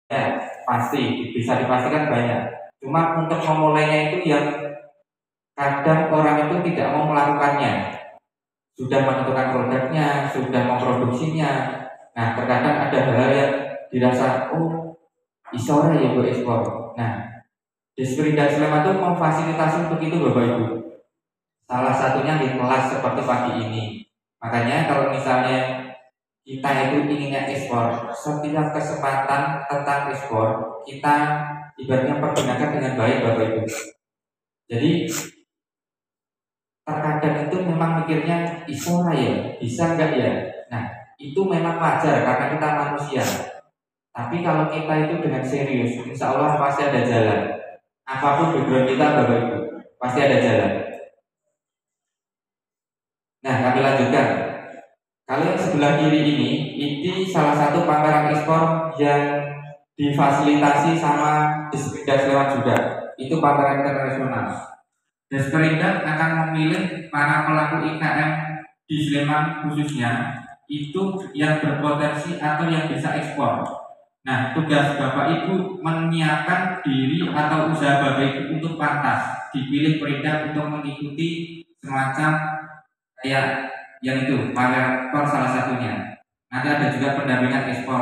Ya, pasti bisa dipastikan banyak. Cuma untuk memulainya itu yang kadang orang itu tidak mau melakukannya. Sudah menentukan produknya, sudah memproduksinya. Nah, terkadang ada hal-hal yang dirasa, oh, isore ya buat ekspor. Nah, Disperindak Sleman itu memfasilitasi untuk itu Bapak Ibu. Salah satunya di kelas seperti pagi ini. Makanya kalau misalnya kita itu inginnya ekspor, setiap kesempatan tentang ekspor kita ibaratnya pergunakan dengan baik Bapak Ibu. Jadi terkadang itu memang mikirnya isora ya, bisa enggak ya. Nah itu memang wajar karena kita manusia. Tapi kalau kita itu dengan serius, insya Allah pasti ada jalan. Apapun background kita Bapak Ibu, pasti ada jalan. Nah kami lanjutkan. Kalau yang sebelah kiri ini salah satu pameran ekspor yang difasilitasi sama Disperindak Sleman juga. Itu pameran internasional. Disperindak akan memilih para pelaku IKM di Sleman khususnya itu yang berpotensi atau yang bisa ekspor. Nah, tugas Bapak Ibu menyiapkan diri atau usaha Bapak Ibu untuk pantas dipilih Perindak untuk mengikuti semacam kayak yang itu pameran ekspor salah satunya. Nanti ada juga pendampingan ekspor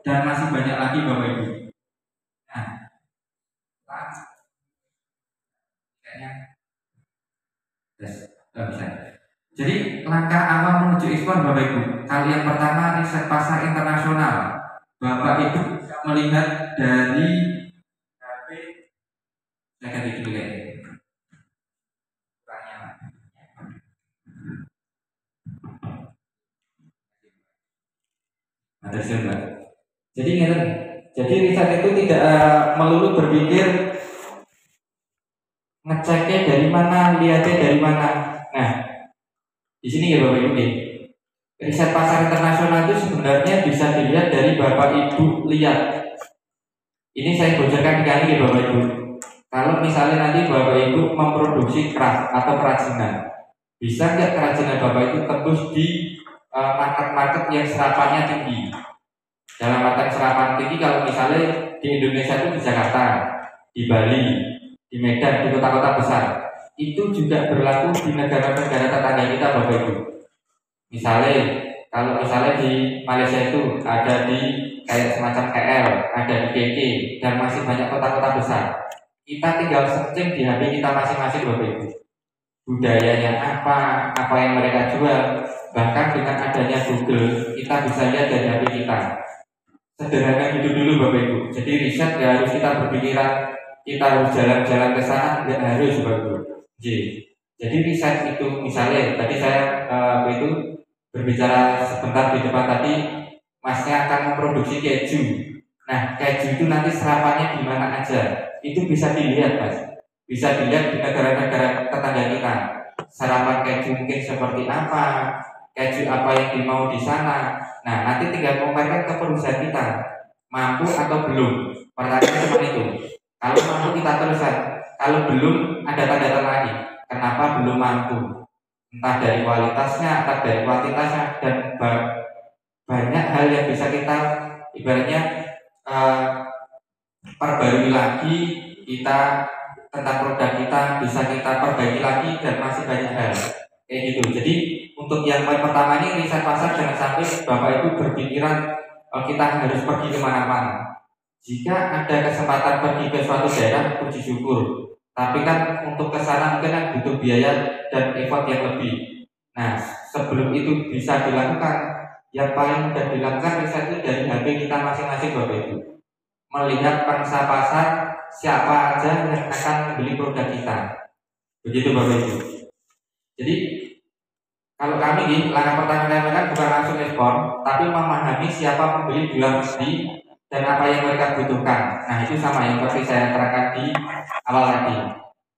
dan masih banyak lagi Bapak Ibu. Nah, kayaknya bisa. Jadi langkah awal menuju ekspor Bapak Ibu. Kali yang pertama riset pasar internasional. Bapak Ibu bisa melihat dari HP. Saya ganti dulu ya. Jadi ingat, jadi riset itu tidak melulu berpikir ngeceknya dari mana, lihatnya dari mana. Nah, di sini ya Bapak Ibu nih. Riset pasar internasional itu sebenarnya bisa dilihat dari Bapak Ibu lihat. Ini saya bocorkan kali ya Bapak Ibu. Kalau misalnya nanti Bapak Ibu memproduksi craft atau kerajinan, bisa nggak kerajinan Bapak Ibu tembus di market-market yang serapannya tinggi? Dalam arti serapan tinggi kalau misalnya di Indonesia itu di Jakarta, di Bali, di Medan, di kota-kota besar, itu juga berlaku di negara-negara tetangga kita Bapak Ibu. Misalnya kalau misalnya di Malaysia itu ada di kayak semacam KL, ada di KK, dan masih banyak kota-kota besar. Kita tinggal searching di HP kita masing-masing Bapak Ibu. Budayanya apa yang mereka jual, bahkan dengan adanya Google, kita bisa lihat dari HP kita. Sederhana gitu dulu Bapak Ibu. Jadi riset nggak harus kita berpikiran kita harus jalan-jalan ke sana, nggak harus Bapak Ibu. Jadi riset itu misalnya tadi saya itu berbicara sebentar di depan tadi, Masnya akan memproduksi keju. Nah keju itu nanti serapannya di mana aja, itu bisa dilihat Mas. Bisa dilihat di negara-negara tetangga kita. Serapan keju mungkin seperti apa, keju apa yang dimau di sana. Nah, nanti tinggal komparekan ke perusahaan kita, mampu atau belum. Pertanyaannya seperti itu. Kalau mampu kita teruskan, kalau belum ada tanda lagi. Kenapa belum mampu? Entah dari kualitasnya, entah dari kuantitasnya, dan banyak hal yang bisa kita ibaratnya perbarui lagi kita tentang produk kita bisa kita perbaiki lagi dan masih banyak hal kayak gitu. Jadi untuk yang poin pertama ini riset pasar jangan sampai Bapak Ibu berpikiran kita harus pergi kemana-mana. Jika ada kesempatan pergi ke suatu daerah puji syukur. Tapi kan untuk kesana mungkin kan butuh biaya dan effort yang lebih. Nah sebelum itu bisa dilakukan, yang paling mudah dilakukan riset itu dari HP kita masing-masing Bapak Ibu. Melihat pangsa pasar siapa aja yang akan membeli produk kita. Begitu Bapak Ibu. Jadi kalau kami nih langkah pertama kami kan bukan langsung ekspor, tapi memahami siapa pembeli di luar negeri dan apa yang mereka butuhkan. Nah itu sama yang seperti saya terangkan di awal tadi.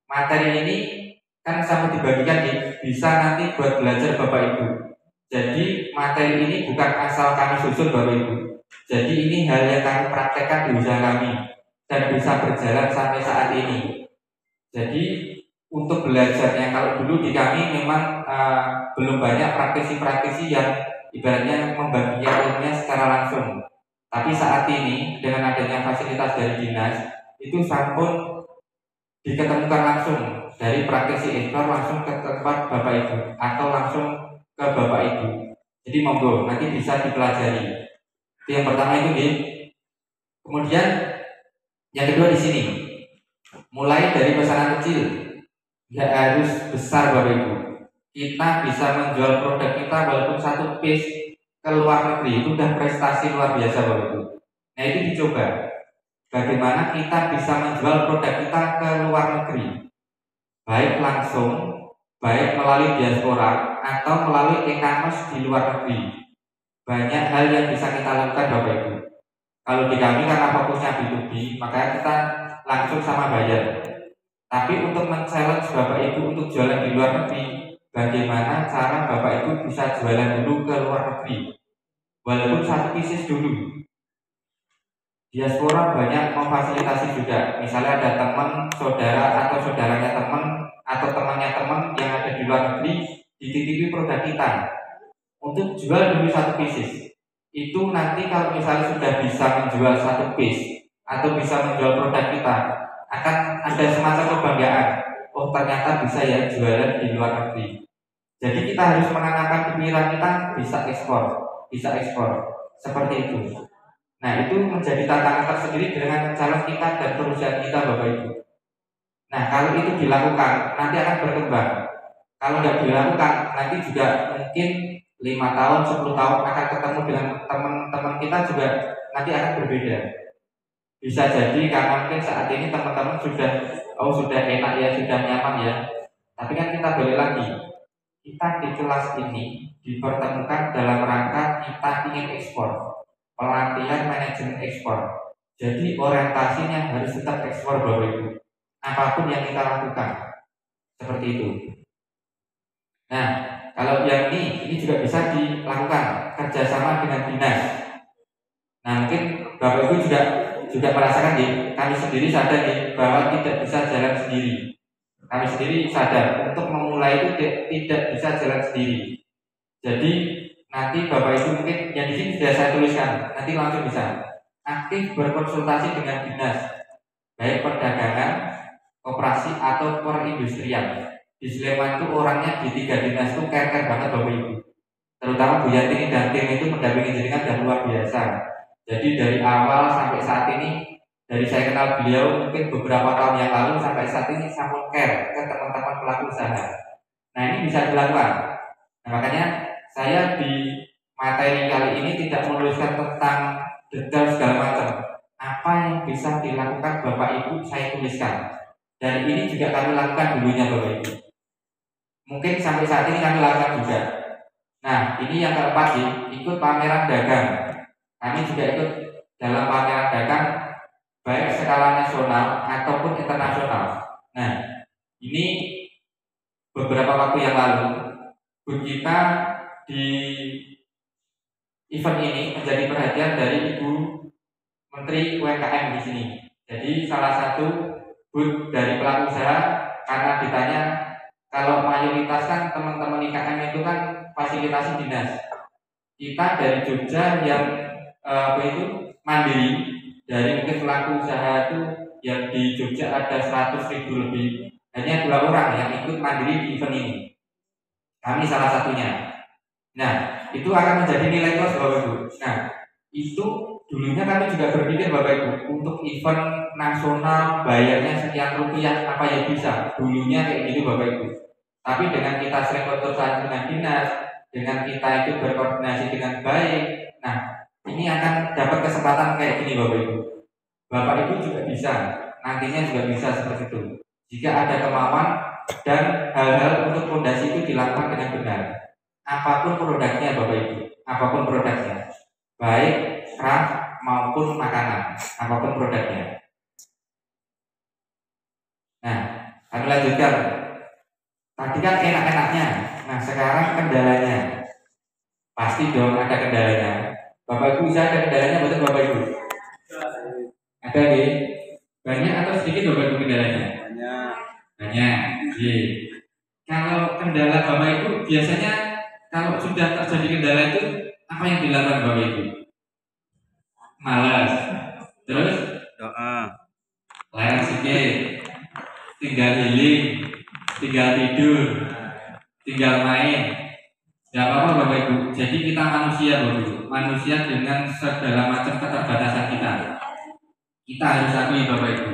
Materi ini kan sama dibagikan bisa nanti buat belajar Bapak Ibu. Jadi materi ini bukan asal kami susun Bapak Ibu. Jadi ini hal yang kami praktekkan di usaha kami dan bisa berjalan sampai saat ini. Jadi untuk belajarnya kalau dulu di kami memang belum banyak praktisi-praktisi yang ibaratnya membagikan ilmunya secara langsung. Tapi saat ini dengan adanya fasilitas dari dinas itu sampun diketemukan langsung dari praktisi ekspor langsung ke tempat Bapak Ibu atau langsung ke Bapak Ibu. Jadi monggo nanti bisa dipelajari. Itu yang pertama itu nih. Kemudian yang kedua di sini, mulai dari pesanan kecil, nggak harus besar Bapak Ibu. Kita bisa menjual produk kita walaupun satu piece ke luar negeri itu udah prestasi luar biasa Bapak Ibu. Nah itu dicoba. Bagaimana kita bisa menjual produk kita ke luar negeri, baik langsung, baik melalui diaspora atau melalui e-commerce di luar negeri. Banyak hal yang bisa kita lakukan Bapak Ibu. Kalau di kami karena fokusnya B2B, maka kita langsung sama bayar. Tapi untuk men-challenge Bapak Ibu untuk jualan di luar negeri, bagaimana cara Bapak Ibu bisa jualan dulu ke luar negeri, walaupun satu pieces dulu. Diaspora banyak memfasilitasi juga. Misalnya ada teman, saudara atau saudaranya teman atau temannya teman yang ada di luar negeri dititipi produk kita untuk jual dulu satu pieces. Itu nanti kalau misalnya sudah bisa menjual satu piece atau bisa menjual produk kita, akan ada semacam kebanggaan. Oh ternyata bisa ya jualan di luar negeri. Jadi kita harus menanamkan pikiran kita bisa ekspor seperti itu. Nah itu menjadi tantangan tersendiri dengan calon kita dan perusahaan kita Bapak Ibu. Nah kalau itu dilakukan nanti akan berkembang. Kalau nggak dilakukan nanti juga mungkin 5 tahun, 10 tahun akan ketemu dengan teman-teman kita juga nanti akan berbeda. Bisa jadi karena mungkin saat ini teman-teman sudah enak ya, sudah nyaman ya. Tapi kan kita balik lagi. Kita di kelas ini dipertemukan dalam rangka kita ingin ekspor. Pelatihan manajemen ekspor. Jadi orientasinya harus tetap ekspor Bapak Ibu. Apapun yang kita lakukan. Seperti itu. Nah, kalau yang ini juga bisa dilakukan kerjasama dengan dinas. Nah, mungkin Bapak Ibu juga merasakan kami sendiri sadar bahwa tidak bisa jalan sendiri. Kami sendiri sadar untuk memulai itu tidak bisa jalan sendiri. Jadi nanti Bapak Ibu mungkin yang di sini sudah saya tuliskan, nanti langsung bisa aktif berkonsultasi dengan dinas, baik perdagangan, koperasi atau perindustrian. Di Sleman itu orangnya di 3 dinas itu care banget Bapak Ibu. Terutama Bu Yati dan tim itu mendampingi jenengan dan luar biasa. Jadi dari awal sampai saat ini, dari saya kenal beliau mungkin beberapa tahun yang lalu sampai saat ini sangat care ke teman-teman pelaku usaha. Nah ini bisa dilakukan. Nah makanya saya di materi kali ini tidak menuliskan tentang detail segala macam. Apa yang bisa dilakukan Bapak Ibu saya tuliskan. Dan ini juga kami lakukan dulunya Bapak Ibu. Mungkin sampai saat ini kami lakukan juga. Nah ini yang keempat ikut pameran dagang. Kami juga ikut dalam pameran dagang baik skala nasional ataupun internasional. Nah ini beberapa waktu yang lalu Bu kita di event ini menjadi perhatian dari Ibu Menteri UMKM di sini. Jadi salah satu booth dari pelaku usaha karena ditanya kalau mayoritas kan teman-teman IKM itu kan fasilitasi dinas. Kita dari Jogja yang mandiri dari mungkin pelaku usaha itu yang di Jogja ada 100.000 lebih. Hanya 2 orang yang ikut mandiri di event ini. Kami salah satunya. Nah, itu akan menjadi nilai plus Bapak Ibu. Nah, itu dulunya kami juga berpikir Bapak Ibu untuk event nasional bayarnya sekian rupiah apa yang bisa. Dulunya kayak gitu Bapak Ibu. Tapi dengan kita sering konsultasi dengan dinas, dengan kita itu berkoordinasi dengan baik, nah ini akan dapat kesempatan kayak gini Bapak Ibu. Bapak Ibu juga bisa, nantinya juga bisa seperti itu. Jika ada kemauan dan hal-hal untuk fondasi itu dilakukan dengan benar. Apapun produknya Bapak Ibu, apapun produknya, baik craft maupun makanan, apapun produknya. Nah, kami lanjutkan. Tadi kan enak-enaknya, nah sekarang kendalanya. Pasti dong ada kendalanya. Bapak Ibu bisa ada kendalanya betul Bapak Ibu? Ada nih. Banyak atau sedikit Bapak Ibu kendalanya? Banyak. Kalau kendala Bapak Ibu biasanya kalau sudah terjadi kendala itu apa yang dilakukan Bapak Ibu? Males. Terus doa, layar sikit, tinggal healing, tinggal tidur, tinggal main. Ya apa-apa Bapak Ibu. Jadi kita manusia Bapak Ibu. Manusia dengan segala macam keterbatasan kita. Kita harus akui Bapak Ibu.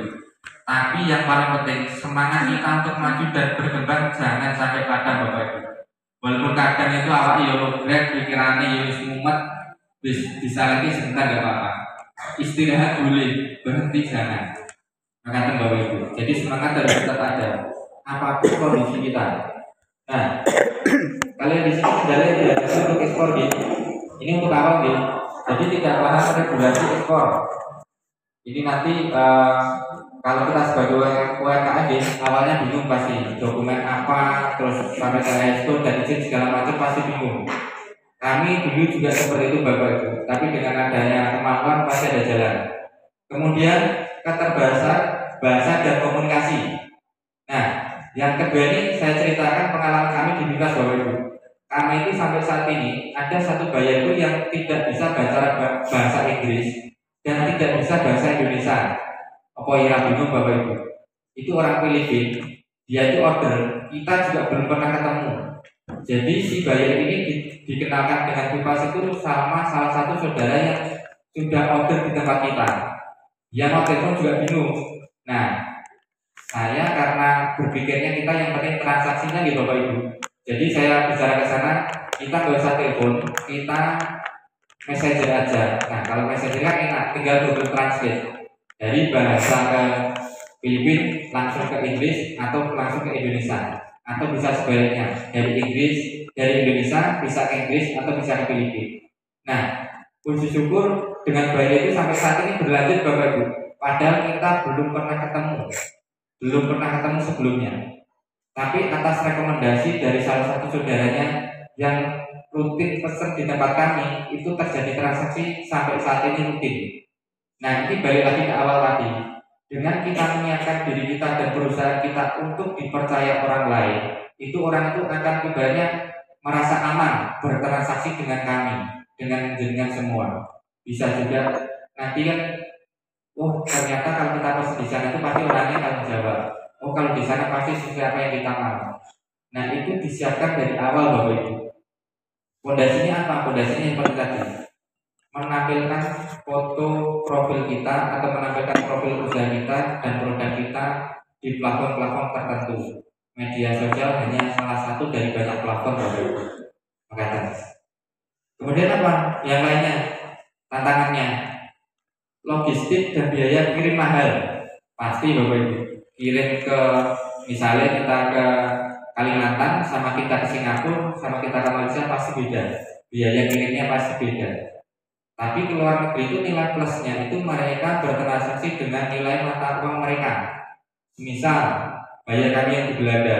Tapi yang paling penting semangat kita untuk maju dan berkembang jangan sampai padam Bapak Ibu. Walaupun kadang itu awak yo grek pikirannya yo wis mumet, bisa lagi sebentar gak apa-apa. Istirahat boleh, berhenti jangan. Maka Bapak Ibu. Jadi semangat harus tetap ada. Apapun kondisi kita. Nah, kalian di sini kendala diajarkan untuk ekspor gitu. Ini untuk awal gitu. Jadi tidak paham regulasi ekspor. Jadi nanti kalau kita sebagai UMKM awalnya bingung pasti dokumen apa, terus sampai ke ekspor dan izin segala macam pasti bingung. Kami dulu juga seperti itu Bapak Ibu, tapi dengan adanya kemampuan pasti ada jalan. Kemudian keterbatasan bahasa dan komunikasi. Nah, yang kedua ini saya ceritakan pengalaman kami di Migas Bapak Ibu. Kami itu sampai saat ini ada satu bayarku yang tidak bisa bahasa Inggris dan tidak bisa bahasa Indonesia. Apa ira bingung Bapak Ibu? Itu orang Filipina, dia itu order, kita juga belum pernah ketemu. Jadi si bayar ini dikenalkan dengan Vipas itu sama salah satu saudara yang sudah order di tempat kita. Dia mau telepon juga bingung. Nah, saya karena berpikirnya kita yang penting transaksinya gitu Bapak Ibu. Jadi saya bicara ke sana, kita nggak usah telepon, kita messenger aja. Nah kalau messenger kan enak, tinggal Google Translate dari bahasa ke Filipina langsung ke Inggris atau langsung ke Indonesia, atau bisa sebaliknya dari Indonesia bisa ke Inggris atau bisa ke Filipina. Nah puji syukur dengan bayi itu sampai saat ini berlanjut Bapak Ibu. Padahal kita belum pernah ketemu sebelumnya. Tapi atas rekomendasi dari salah satu saudaranya yang rutin pesan di tempat kami, itu terjadi transaksi sampai saat ini rutin. Nah ini balik lagi ke awal tadi. Dengan kita menyiapkan diri kita dan perusahaan kita untuk dipercaya orang lain, itu orang itu akan ibaratnya merasa aman bertransaksi dengan kami, dengan semua. Bisa juga nanti kan, oh ternyata kalau kita pesan di sana itu pasti orangnya akan menjawab. Oh kalau di sana pasti sesuai apa yang kita mau. Nah itu disiapkan dari awal Bapak Ibu. Fondasinya apa? Fondasinya yang penting tadi, menampilkan foto profil kita atau menampilkan profil perusahaan kita dan produk kita di platform-platform tertentu. Media sosial hanya salah satu dari banyak platform Bapak Ibu. Kemudian apa? Yang lainnya tantangannya logistik dan biaya kirim mahal. Pasti Bapak Ibu. Kirim ke misalnya kita ke Kalimantan sama kita ke Singapura sama kita ke Malaysia pasti beda, biaya kirimnya pasti beda. Tapi ke luar negeri itu nilai plusnya itu mereka bertransaksi dengan nilai mata uang mereka. Misal bayar kami yang di Belanda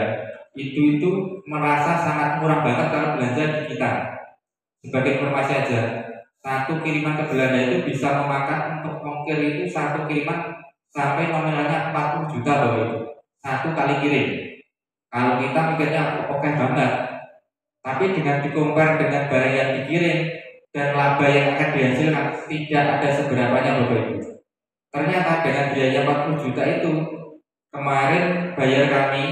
itu merasa sangat murah banget kalau belanja di kita. Sebagai informasi aja, satu kiriman ke Belanda itu bisa memakan untuk ongkir itu satu kiriman sampai nominalnya 40 juta Bapak Ibu. Satu kali kirim. Kalau kita mikirnya oke banget. Tapi dengan dikompar dengan barang yang dikirim dan laba yang akan dihasilkan tidak ada seberapanya Bapak Ibu. Ternyata dengan biaya 40 juta itu kemarin bayar kami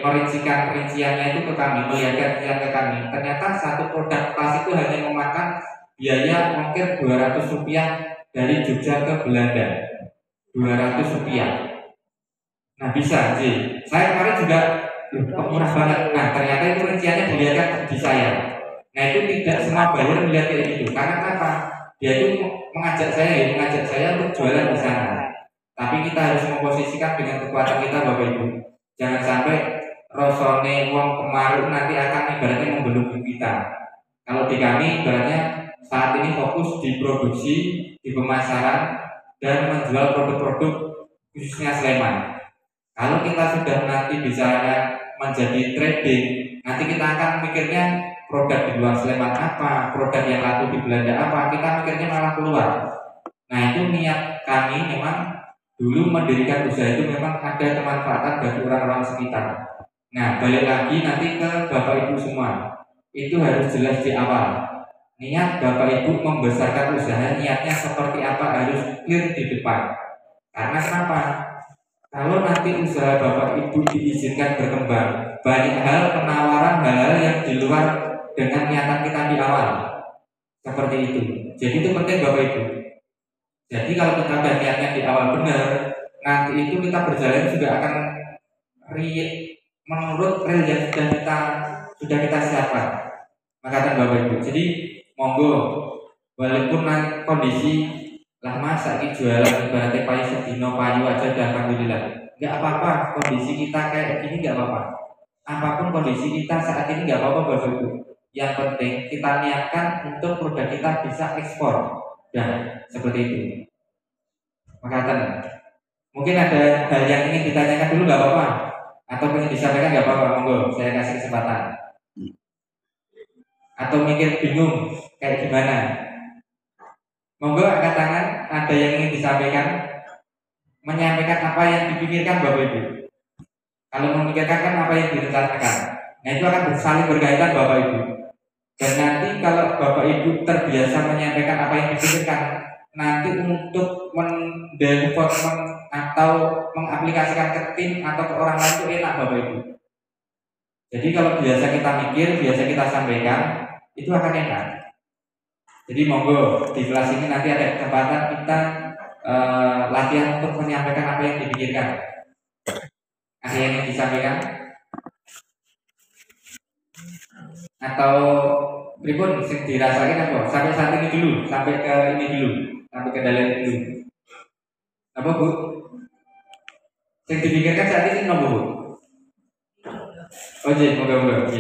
merincikan rinciannya itu ke kami, melihatkan rincian ke kami. Ternyata satu produk tas itu hanya memakan biaya ongkir 200 rupiah dari Jogja ke Belanda. 200 rupiah. Nah bisa sih. Saya kemarin juga kok murah banget. Nah ternyata itu rinciannya dilihatkan di saya. Nah itu tidak semua buyer melihat kayak gitu. Karena apa? Dia itu mengajak saya untuk jualan di sana. Tapi kita harus memposisikan dengan kekuatan kita Bapak Ibu. Jangan sampai rosone wong kemarin nanti akan ibaratnya membelenggu kita. Kalau di kami ibaratnya saat ini fokus di produksi, di pemasaran dan menjual produk-produk khususnya Sleman. Kalau kita sudah nanti bicaranya menjadi trading, nanti kita akan mikirnya produk di luar Sleman apa, produk yang laku di Belanda apa, kita mikirnya malah keluar. Nah itu niat kami memang dulu mendirikan usaha itu memang ada kemanfaatan bagi orang-orang sekitar. Nah balik lagi nanti ke Bapak Ibu semua, itu harus jelas di awal. niat Bapak Ibu membesarkan usaha, niatnya seperti apa harus clear di depan. Karena kenapa? Kalau nanti usaha Bapak Ibu diizinkan berkembang, banyak hal penawaran hal-hal yang di luar dengan niatan kita di awal. Seperti itu. Jadi itu penting Bapak Ibu. Jadi kalau kita niatnya di awal benar, nanti itu kita berjalan juga akan menurut real yang sudah kita siapkan. Maka Bapak Ibu. Jadi monggo, walaupun kondisi lah masa ini jualan ibaratnya payu sedino payu aja udah alhamdulillah, nggak apa-apa. Kondisi kita kayak gini nggak apa-apa. Apapun kondisi kita saat ini nggak apa-apa Bapak Ibu. Yang penting kita niatkan untuk produk kita bisa ekspor. Ya, seperti itu. Maka mungkin ada hal yang ingin ditanyakan dulu nggak apa-apa, atau ingin disampaikan nggak apa-apa, monggo saya kasih kesempatan. Atau mikir bingung kayak gimana, monggo angkat tangan. Ada yang ingin disampaikan, menyampaikan apa yang dipikirkan Bapak Ibu. Kalau memikirkan kan apa yang direncanakan, nah itu akan saling berkaitan Bapak Ibu. Dan nanti kalau Bapak Ibu terbiasa menyampaikan apa yang dipikirkan, nanti untuk mendevelopment atau mengaplikasikan ke tim atau ke orang lain itu enak Bapak Ibu. Jadi kalau biasa kita mikir, biasa kita sampaikan, itu akan enak. Jadi monggo di kelas ini nanti ada kesempatan kita latihan untuk menyampaikan apa yang dipikirkan. Ada yang ingin disampaikan? Atau pripun sing dirasakan apa? Sampai saat ini dulu, sampai ke ini dulu, sampai ke dalam dulu. Apa Bu? Yang dipikirkan saat ini nomor Bu? Oh jadi moga-moga.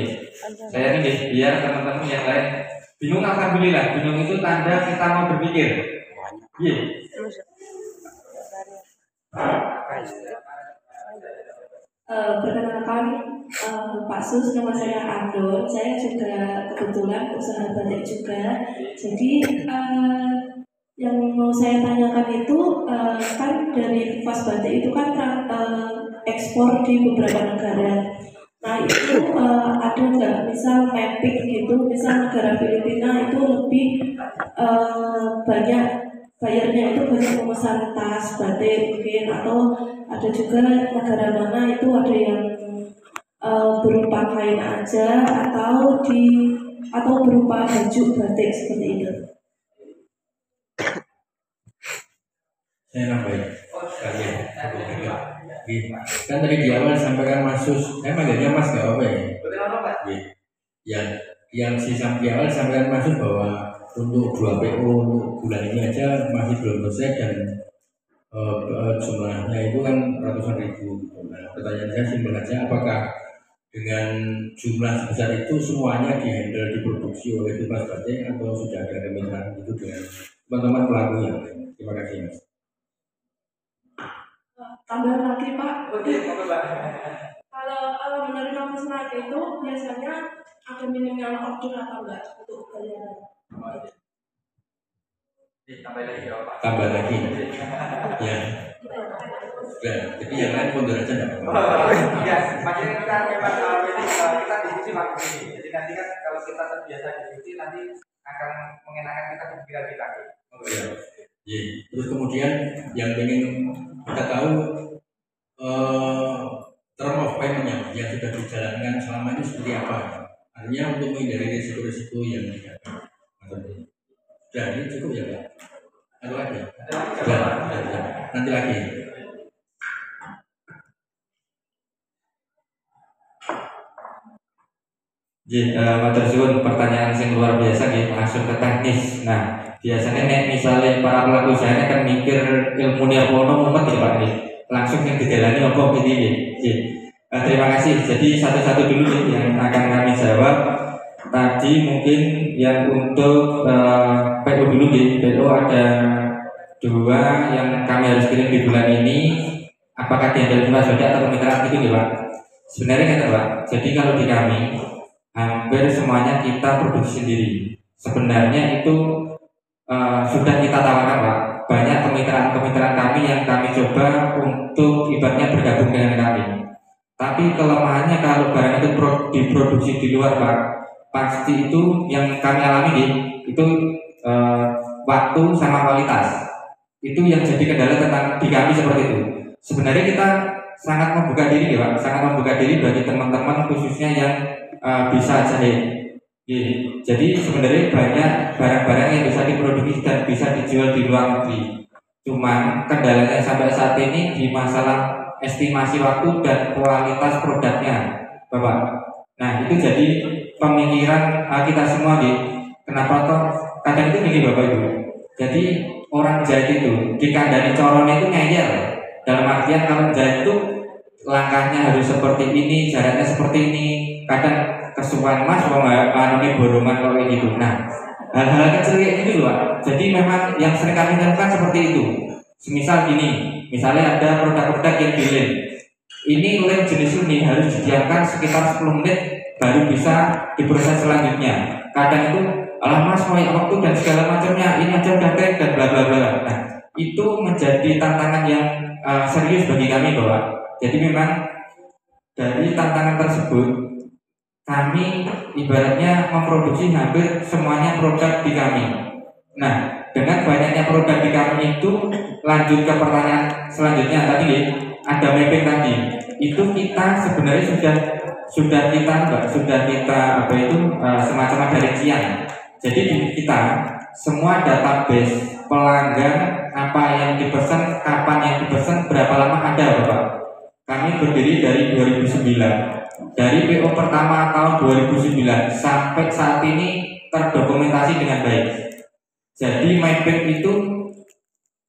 Saya ini biar teman-teman yang lain bingung. Alhamdulillah, bingung itu tanda kita mau berpikir. Iya. Perkenalkan Pak Sus, nama saya Andon. Saya juga kebetulan usaha batik juga. Jadi yang mau saya tanyakan itu kan dari Fas Batik itu kan ekspor di beberapa negara. Nah itu ada nggak misal mapping gitu, misal negara Filipina itu lebih banyak bayarnya itu banyak memesan tas batik mungkin, atau ada juga negara mana itu ada yang berupa kain aja atau berupa baju batik seperti itu. Saya nambahin sekalian. Kan tadi di awal sampaikan Mas Sus, saya manggilnya Mas gak apa ya? Yang si di awal sampaikan Mas Sus bahwa untuk 2 PO untuk bulan ini aja masih belum selesai dan jumlahnya itu kan ratusan ribu. Nah, pertanyaan saya simpel aja, apakah dengan jumlah sebesar itu semuanya dihandle diproduksi oleh Fas Batik atau sudah ada kemitraan itu dengan teman-teman pelaku yang lain? Terima kasih Mas. Tambahan lagi Pak. Kalau menerima pesanan itu biasanya ada minimal order atau enggak untuk bayaran? Tambah lagi. Ya. Ya, jadi yang lain pun aja enggak apa-apa. Ya, makanya kita memang kita diskusi waktu ini. Jadi nanti kan kalau kita terbiasa diskusi nanti akan mengenakan kita pikiran kita. Ya. Terus kemudian yang ingin kita tahu term of payment yang sudah dijalankan selama ini seperti apa? Artinya untuk menghindari risiko-risiko yang tidak ada. Sudah, ini cukup ya Pak? Ada lagi? Sudah. Nanti lagi. Matur suwun, pertanyaan yang luar biasa gitu, langsung ke teknis. Nah, biasanya nek misalnya para pelaku usaha kan mikir ilmu apa mumet ya Pak nih. Langsung yang dijalani apa ini ya. Terima kasih. Jadi satu-satu dulu nih yang akan kami jawab. Tadi mungkin yang untuk PO dulu nih. PO ada 2 yang kami harus kirim di bulan ini. Apakah dihandle Fas Batik atau kemitraan itu ya Pak? Sebenarnya kan Pak. Jadi kalau di kami hampir semuanya kita produksi sendiri. Sebenarnya itu sudah kita tawarkan Pak. Banyak kemitraan kami yang kami coba untuk ibaratnya bergabung dengan kami. Tapi kelemahannya kalau barang itu diproduksi di luar Pak, pasti itu yang kami alami nih, itu waktu sama kualitas. Itu yang jadi kendala tentang di kami seperti itu. Sebenarnya kita sangat membuka diri ya Pak, sangat membuka diri bagi teman-teman khususnya yang bisa jahit. Jadi sebenarnya banyak barang-barang yang bisa diproduksi dan bisa dijual di luar negeri. Cuman kendalanya sampai saat ini di masalah estimasi waktu dan kualitas produknya, Bapak. Nah itu jadi pemikiran kita semua nih. Kenapa toh kadang itu gini Bapak Ibu. Jadi orang jahit itu dikandani corone itu ngeyel. Dalam artian kalau jahit itu langkahnya harus seperti ini, jaraknya seperti ini. Kadang kesukaan mas mau nggak anaknya borongan kayak gitu. Nah hal-hal kecil kayak gitu Pak. Jadi memang yang sering kami temukan seperti itu. Semisal gini, misalnya ada produk-produk yang dilem. Ini lem jenis ini harus didiamkan sekitar 10 menit baru bisa diproses selanjutnya. Kadang itu alah mas mau waktu dan segala macamnya ini aja udah kering dan bla bla bla. Nah itu menjadi tantangan yang serius bagi kami Bapak. Jadi memang dari tantangan tersebut kami ibaratnya memproduksi hampir semuanya produk di kami. Nah dengan banyaknya produk di kami itu lanjut ke pertanyaan selanjutnya tadi ada mapping tadi. Itu kita sebenarnya sudah kita apa itu semacam ada rincian. Jadi di kita semua database pelanggan apa yang dipesan, kapan yang dipesan, berapa lama ada Bapak. Kami berdiri dari 2009. Dari PO pertama tahun 2009 sampai saat ini terdokumentasi dengan baik. Jadi mapping itu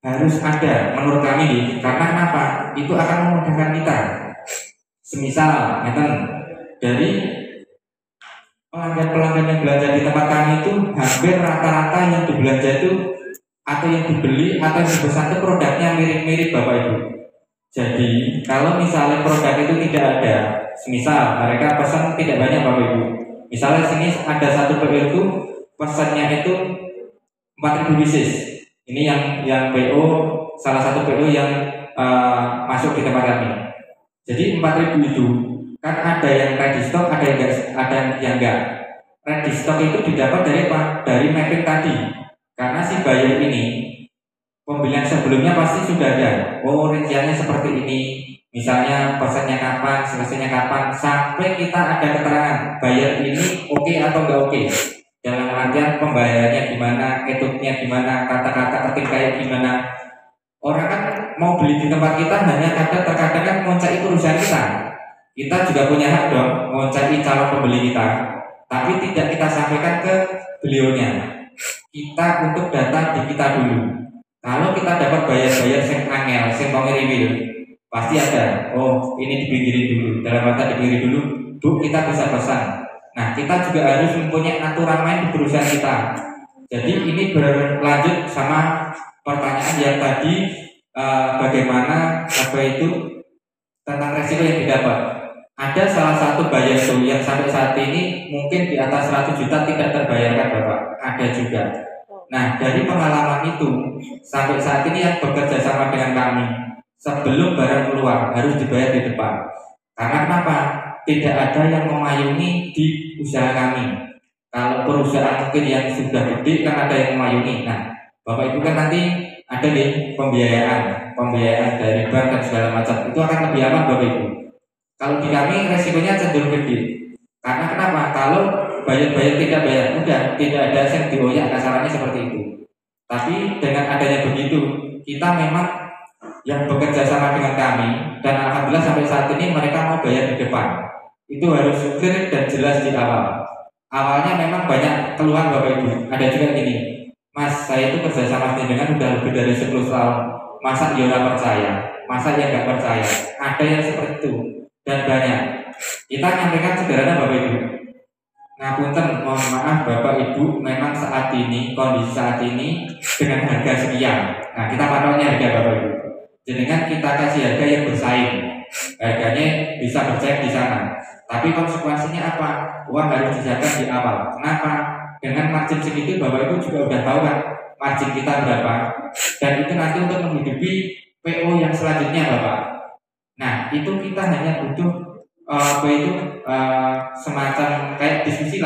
harus ada menurut kami karena kenapa? Itu akan memudahkan kita. Semisal dari pelanggan yang belanja di tempat kami itu hampir rata-rata yang dibelanja itu atau yang dibeli atau yang dipesan itu produknya mirip-mirip Bapak Ibu. Jadi kalau misalnya produk itu tidak ada, semisal mereka pesan tidak banyak Bapak Ibu. Misalnya sini ada satu PO itu pesannya itu 4.000 pieces. Ini yang PO salah satu PO yang masuk di tempat kami. Jadi 4.000 itu kan ada yang ready stock, ada yang enggak. Ready stock itu didapat dari apa? Dari mapping tadi. Karena si buyer ini pembelian sebelumnya pasti sudah ada. Oh, rinciannya seperti ini. Misalnya pesannya kapan, selesainya kapan, sampai kita ada keterangan buyer ini oke atau enggak oke. Dalam artian pembayarannya gimana, etutnya gimana, kata-kata ketik kayak gimana. Orang kan mau beli di tempat kita hanya terkadang kan mencari perusahaan kita. Kita juga punya hak dong mencari calon pembeli kita, tapi tidak kita sampaikan ke beliaunya. Kita untuk data di kita dulu. Kalau kita dapat bayar-bayar sing angel, sing ngirimin, pasti ada. Oh, ini dipinggirin dulu. Dalam kata dipinggirin dulu, Bu, kita bisa pesan. Nah, kita juga harus mempunyai aturan main di perusahaan kita. Jadi ini berlanjut sama pertanyaan yang tadi bagaimana apa itu tentang resiko yang didapat. Ada salah satu buyer itu yang sampai saat ini mungkin di atas 100 juta tidak terbayarkan Bapak. Ada juga. Nah dari pengalaman itu sampai saat ini yang bekerja sama dengan kami sebelum barang keluar harus dibayar di depan. Karena kenapa? Tidak ada yang memayungi di usaha kami. Kalau perusahaan mungkin yang sudah gede kan ada yang memayungi. Nah Bapak Ibu kan nanti ada nih pembiayaan dari bank dan segala macam. Itu akan lebih aman Bapak Ibu. Kalau di kami resikonya cenderung gede. Karena kenapa? Kalau bayar tidak bayar, udah tidak ada yang dioyak, kasarannya seperti itu. Tapi dengan adanya begitu, kita memang yang bekerja sama dengan kami dan alhamdulillah sampai saat ini mereka mau bayar di depan. Itu harus clear dan jelas di awal. Awalnya memang banyak keluhan Bapak Ibu. Ada juga gini, Mas, saya itu kerja sama dengan udah lebih dari 10 tahun. Masa dia nggak percaya? Masa dia nggak percaya? Ada yang seperti itu. Dan banyak. Kita nyampaikan sederhana Bapak Ibu. Ngapunten, mohon maaf Bapak Ibu, memang saat ini kondisi saat ini dengan harga sekian. Nah kita patoknya harga Bapak Ibu. Dengan kita kasih harga yang bersaing, harganya bisa bersaing di sana. Tapi konsekuensinya apa? Uang harus disiapkan di awal. Kenapa? Dengan margin segitu Bapak Ibu juga udah tahu kan margin kita berapa. Dan itu nanti untuk menghidupi PO yang selanjutnya Bapak. Nah itu kita hanya butuh semacam kayak diskusi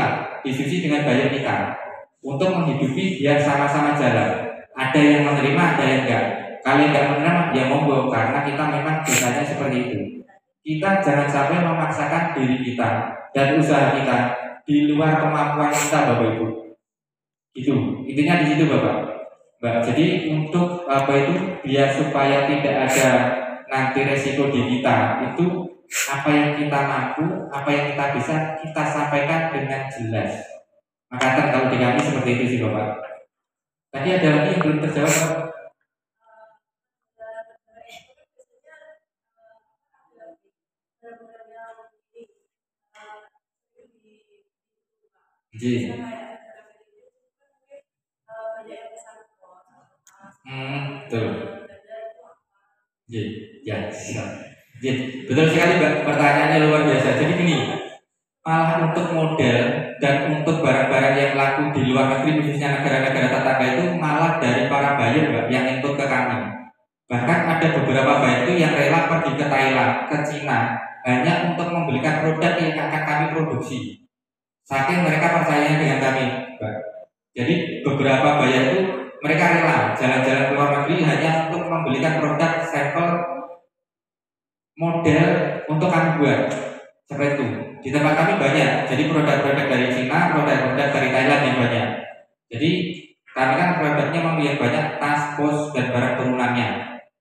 dengan buyer kita. untuk menghidupi biar sama-sama jalan. Ada yang menerima, ada yang enggak. Kalau yang enggak menerima, ya monggo, karena kita memang biasanya seperti itu. Kita jangan sampai memaksakan diri kita dan usaha kita di luar kemampuan kita, Bapak Ibu. Itu intinya di situ, Bapak. Mbak, jadi untuk apa itu biar supaya tidak ada nanti resiko di kita, itu apa yang kita mampu, apa yang kita bisa, kita sampaikan dengan jelas. Maka kalau di kami seperti itu sih, Bapak. Tadi ada lagi yang belum terjawab, Pak? Ji. Betul. Ji, ya, siap. Ji, betul sekali, Mbak. Pertanyaannya luar biasa. Jadi gini, malah untuk model dan untuk barang-barang yang laku di luar negeri, khususnya negara-negara tetangga itu malah dari para buyer, Mbak, yang input ke kami. Bahkan ada beberapa buyer itu yang rela pergi ke Thailand, ke Cina, hanya untuk membelikan produk yang akan kami produksi. Saking mereka percayanya dengan kami, Mbak. Jadi beberapa buyer itu mereka rela jalan-jalan ke luar negeri hanya untuk membelikan produk sampel model untuk kami buat. Seperti itu. Di tempat kami banyak. Jadi produk-produk dari Cina, produk-produk dari Thailand yang banyak. Jadi kami kan produknya mempunyai banyak tas, pos, dan barang turunannya.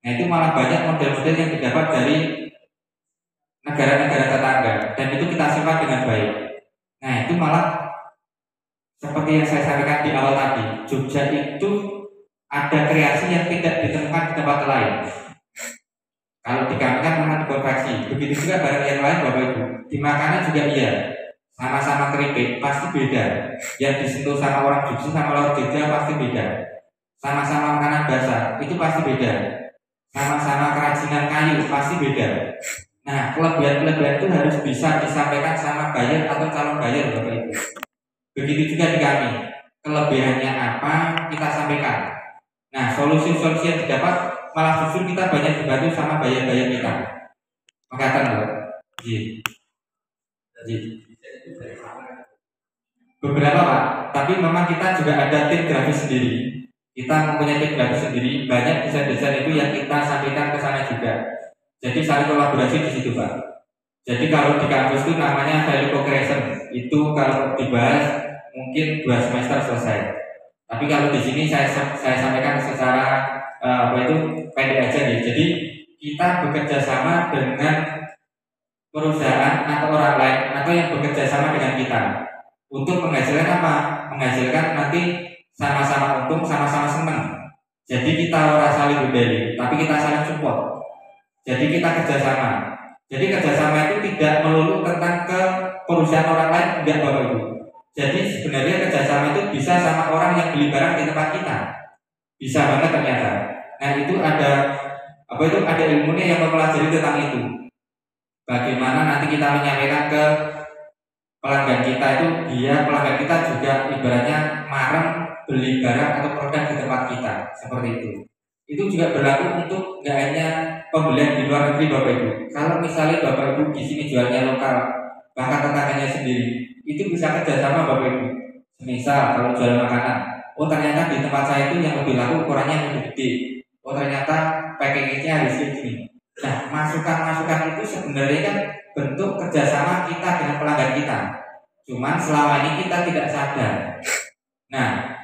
Nah itu malah banyak model-model yang didapat dari negara-negara tetangga. Dan itu kita simpan dengan baik. Nah itu malah seperti yang saya sampaikan di awal tadi, Jogja itu ada kreasi yang tidak ditemukan di tempat lain. Kalau di kami kan memang dikonveksi, begitu juga barang yang lain, Bapak Ibu. Di makanan juga iya, sama-sama keripik pasti beda. Yang disentuh sama orang Jogja sama orang Jogja pasti beda. Sama-sama makanan basah itu pasti beda. Sama-sama kerajinan kayu pasti beda. Nah kelebihan-kelebihan itu harus bisa disampaikan sama buyer atau calon buyer, Bapak Ibu. Begitu juga di kami, kelebihannya apa kita sampaikan. Nah solusi-solusi yang didapat malah justru kita banyak dibantu sama buyer-buyer kita. Makatan, Mbak. Beberapa, Pak, tapi memang kita juga ada tim grafis sendiri. Kita mempunyai tim grafis sendiri, banyak desain-desain itu yang kita sampaikan ke sana juga. Jadi saling kolaborasi di situ, Pak. Jadi kalau di kampus itu namanya value co-creation. Itu kalau dibahas mungkin 2 semester selesai. Tapi kalau di sini saya sampaikan secara pendek aja nih. Jadi kita bekerja sama dengan perusahaan atau orang lain atau yang bekerja sama dengan kita untuk menghasilkan apa? Menghasilkan nanti sama-sama untung, sama-sama senang. Jadi kita orang saling berbeda, tapi kita saling support. Jadi kita kerjasama. Jadi kerjasama itu tidak melulu tentang ke perusahaan orang lain, enggak, Bapak Ibu. Jadi sebenarnya kerjasama itu bisa sama orang yang beli barang di tempat kita, bisa banget ternyata. Nah itu ada ada ilmunya yang mempelajari tentang itu. Bagaimana nanti kita menyampaikan ke pelanggan kita itu, dia pelanggan kita juga ibaratnya marem beli barang atau produk di tempat kita, seperti itu. Itu juga berlaku untuk nggak hanya pembelian di luar negeri, Bapak Ibu. Kalau misalnya Bapak Ibu di sini jualnya lokal, bahkan tetangganya sendiri, itu bisa kerjasama, Bapak Ibu. Misal kalau jual makanan, oh ternyata di tempat saya itu yang lebih laku ukurannya lebih gede. Oh ternyata packagingnya harus segini. Nah masukan-masukan itu sebenarnya kan bentuk kerjasama kita dengan pelanggan kita. Cuman selama ini kita tidak sadar. Nah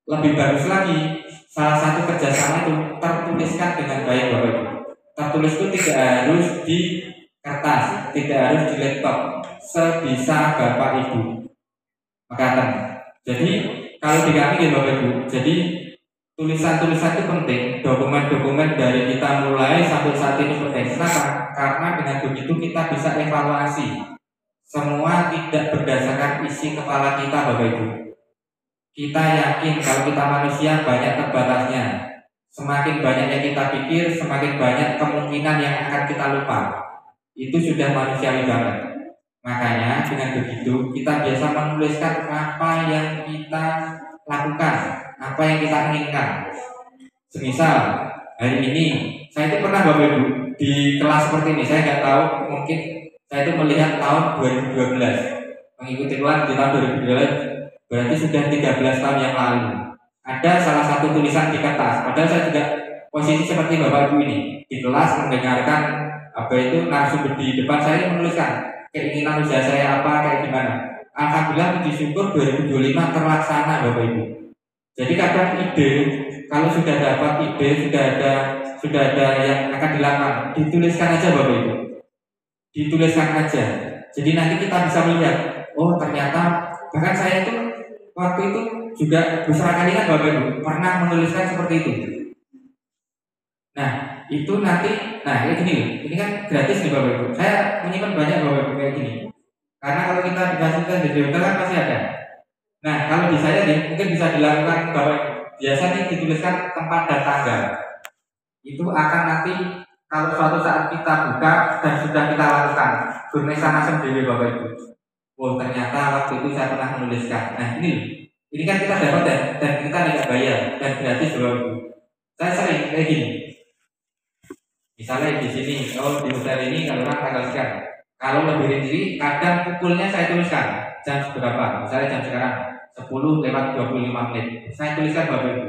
lebih bagus lagi, salah satu kerjasama itu tertuliskan dengan baik, Bapak Ibu. Tertulis itu tidak harus di kertas, tidak harus di laptop, sebisa Bapak Ibu. Makatan. Jadi kalau di kami ya Bapak Ibu, jadi tulisan-tulisan itu penting, dokumen-dokumen dari kita mulai sampai saat ini penting. Kenapa? Karena dengan begitu kita bisa evaluasi. Semua tidak berdasarkan isi kepala kita, Bapak Ibu. Kita yakin kalau kita manusia banyak terbatasnya. Semakin banyak yang kita pikir, semakin banyak kemungkinan yang akan kita lupa. Itu sudah manusiawi banget. Makanya dengan begitu kita biasa menuliskan apa yang kita lakukan, apa yang kita inginkan. Semisal hari ini saya itu pernah, Bapak Ibu, di kelas seperti ini, saya nggak tahu, mungkin saya itu melihat tahun 2012, mengikuti kelas di tahun berarti sudah 13 tahun yang lalu. Ada salah satu tulisan di kertas, padahal saya juga posisi seperti Bapak Ibu ini, di kelas mendengarkan apa itu narasumber di depan saya menuliskan keinginan usaha saya apa, kayak gimana. Alhamdulillah puji syukur 2025 terlaksana Bapak Ibu. Jadi kadang ide, kalau sudah dapat ide, sudah ada yang akan dilakukan, dituliskan aja Bapak Ibu. Dituliskan aja. Jadi nanti kita bisa melihat, oh ternyata bahkan saya itu waktu itu juga beberapa kali kan Bapak Ibu pernah menuliskan seperti itu. Nah itu nanti, nah kayak gini loh, ini kan gratis nih Bapak Ibu. Saya menyimpan banyak Bapak Ibu kayak gini. Karena kalau kita dikasihkan di hotel kan pasti ada. Nah kalau di saya nih mungkin bisa dilakukan Bapak Ibu. Biasa nih dituliskan tempat dan tanggal. Itu akan nanti kalau suatu saat kita buka dan sudah kita lakukan, gurmesa masam dewi Bapak Ibu. Oh ternyata waktu itu saya pernah menuliskan. Nah ini kan kita dapat dan kita tidak bayar dan gratis Bapak Ibu. Saya sering kayak gini. Misalnya di sini, oh di hotel ini kalau orang tanggal sekian. Kalau lebih rinci, kadang pukulnya saya tuliskan jam berapa. Misalnya jam sekarang 10:25. Saya tuliskan Bapak Ibu.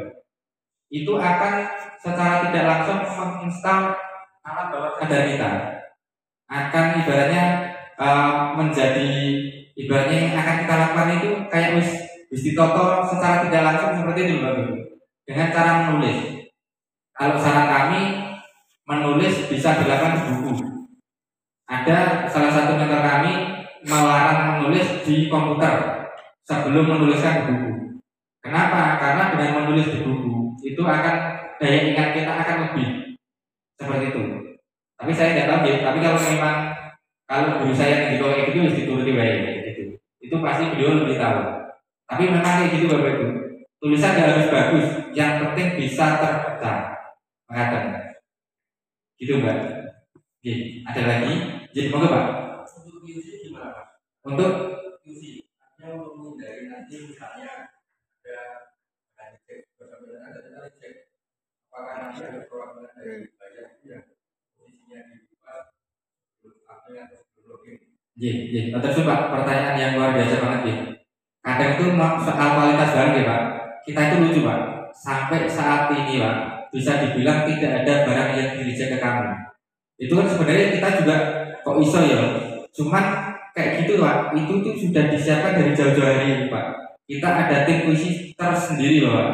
Itu akan secara tidak langsung menginstal alat bawah sadar kita. Akan ibaratnya menjadi ibaratnya yang akan kita lakukan itu kayak wis ditoto secara tidak langsung seperti itu Bapak Ibu. Dengan cara menulis. Kalau saran kami menulis bisa dilakukan di buku. Ada salah satu mentor kami melarang menulis di komputer sebelum menuliskan di buku. Kenapa? Karena dengan menulis di buku itu akan daya ingat kita akan lebih seperti itu. Tapi saya tidak tahu ya. Tapi kalau memang kalau guru saya yang di bawah itu harus dituruti baik gitu. Itu pasti beliau lebih tahu. Tapi memang kayak gitu Bapak Ibu. Tulisan tidak harus bagus, yang penting bisa terbaca. Mengatakan. Gitu Mbak. Oke, ada lagi? Jadi monggo Pak. Untuk QC gimana Pak? Untuk QC, artinya untuk menghindari nanti misalnya ada cek, benar-benar ada cek apakah nanti ada perwakilan dari bayar yang posisinya dibuat belum update atau belum login. Terus Pak, pertanyaan yang luar biasa banget ya. Kadang itu soal kualitas barang ya Pak. Kita itu lucu Pak. Sampai saat ini Pak, bisa dibilang tidak ada barang yang di-reject ke kami. Itu kan sebenarnya kita juga kok iso ya. Cuman kayak gitu Pak, itu tuh sudah disiapkan dari jauh-jauh hari Pak. Kita ada tim puisi tersendiri loh Pak.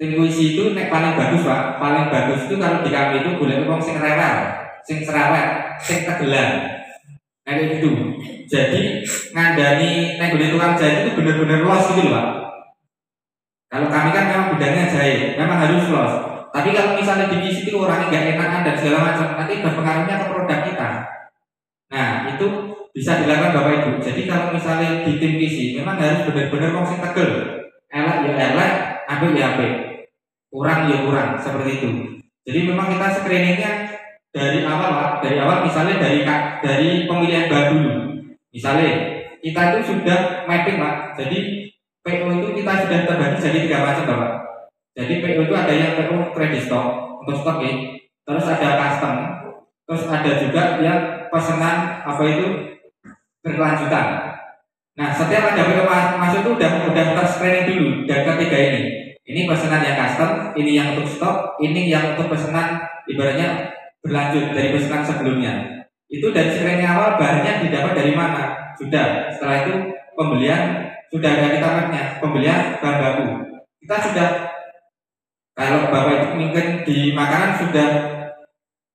Tim puisi itu paling bagus Pak. Paling bagus itu kalau di kami itu boleh ngomong sing rewel, sing cerewet, sing tegelan. Kayak gitu. Jadi ngandani nek tukang jahit itu benar-benar los gitu loh Pak. Kalau kami kan memang bidangnya jahit, memang harus los. Tapi kalau misalnya di PC itu orangnya nggak enakan dan segala macam, nanti berpengaruhnya ke produk kita. Nah itu bisa dilakukan Bapak Ibu. Jadi kalau misalnya di tim PC memang harus benar-benar kongsi tegel. Elek ya elek, apik ya apik. Kurang ya kurang, seperti itu. Jadi memang kita screeningnya dari awal Pak. Dari awal misalnya dari pemilihan bahan dulu. Misalnya kita itu sudah mapping Pak. Jadi PO itu kita sudah terbagi jadi 3 macam Bapak. Jadi PO itu ada yang PO credit stock untuk stok ya. Terus ada custom. Terus ada juga yang pesanan apa itu berkelanjutan. Nah setiap ada PO masuk itu udah ter-screening dulu dan ketiga ini. Ini pesanan yang custom, ini yang untuk stok, ini yang untuk pesanan ibaratnya berlanjut dari pesanan sebelumnya. Itu dari screening awal bahannya didapat dari mana? Sudah. Setelah itu pembelian sudah ada kita mapnya, pembelian bahan baku. Kita sudah, kalau Bapak Ibu mungkin di makanan sudah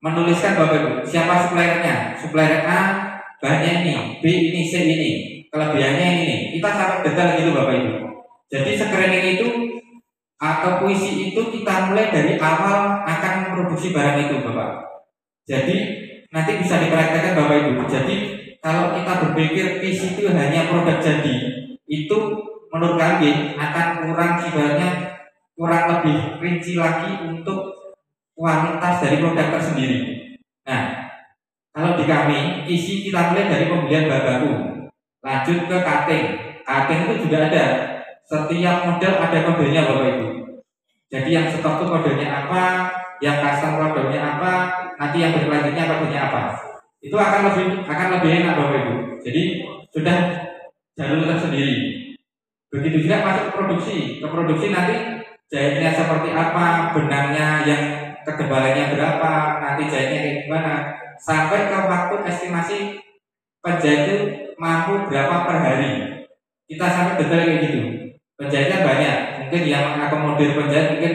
menuliskan Bapak Ibu siapa suppliernya. Supplier A bahannya ini, B ini, C ini, kelebihannya ini. Kita sangat detail gitu Bapak Ibu. Jadi screening itu atau puisi itu kita mulai dari awal akan memproduksi barang itu Bapak. Jadi nanti bisa dipraktekkan Bapak Ibu. Jadi kalau kita berpikir puisi itu hanya produk jadi, itu menurut kami akan kurang ibaratnya kurang lebih rinci lagi untuk kualitas dari produk tersendiri. Nah, kalau di kami isi kita mulai dari pembelian bahan baku, lanjut ke cutting. Cutting itu juga ada. Setiap model ada kodenya Bapak Ibu. Jadi yang stok itu kodenya apa, yang custom kodenya apa, nanti yang berkelanjutnya kodenya apa. Itu akan lebih enak Bapak Ibu. Jadi sudah jalur tersendiri. Begitu juga masuk ke produksi nanti jahitnya seperti apa, benangnya yang ketebalannya berapa, nanti jahitnya kayak gimana, sampai ke waktu estimasi penjahit itu mampu berapa per hari. Kita sampai detail kayak gitu. Penjahitnya banyak, mungkin yang mengakomodir penjahit mungkin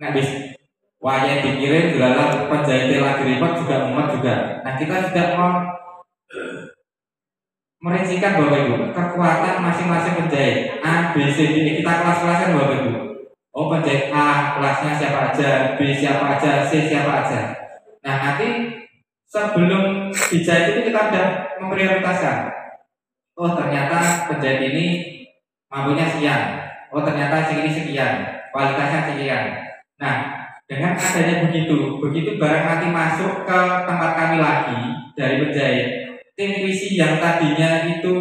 habis wayang dikirim, gelalang penjahitnya lagi repot juga mumet juga. Nah kita sudah mau merincikan Bapak Ibu kekuatan masing-masing penjahit A, B, C, D. Kita kelas-kelaskan Bapak Ibu. Oh penjahit A kelasnya siapa aja, B siapa aja, C siapa aja. Nah nanti sebelum dijahit itu kita sudah memprioritaskan. Oh ternyata penjahit ini mampunya sekian. Oh ternyata ini sekian, kualitasnya sekian. Nah dengan adanya begitu barang nanti masuk ke tempat kami lagi dari penjahit, tim visi yang tadinya itu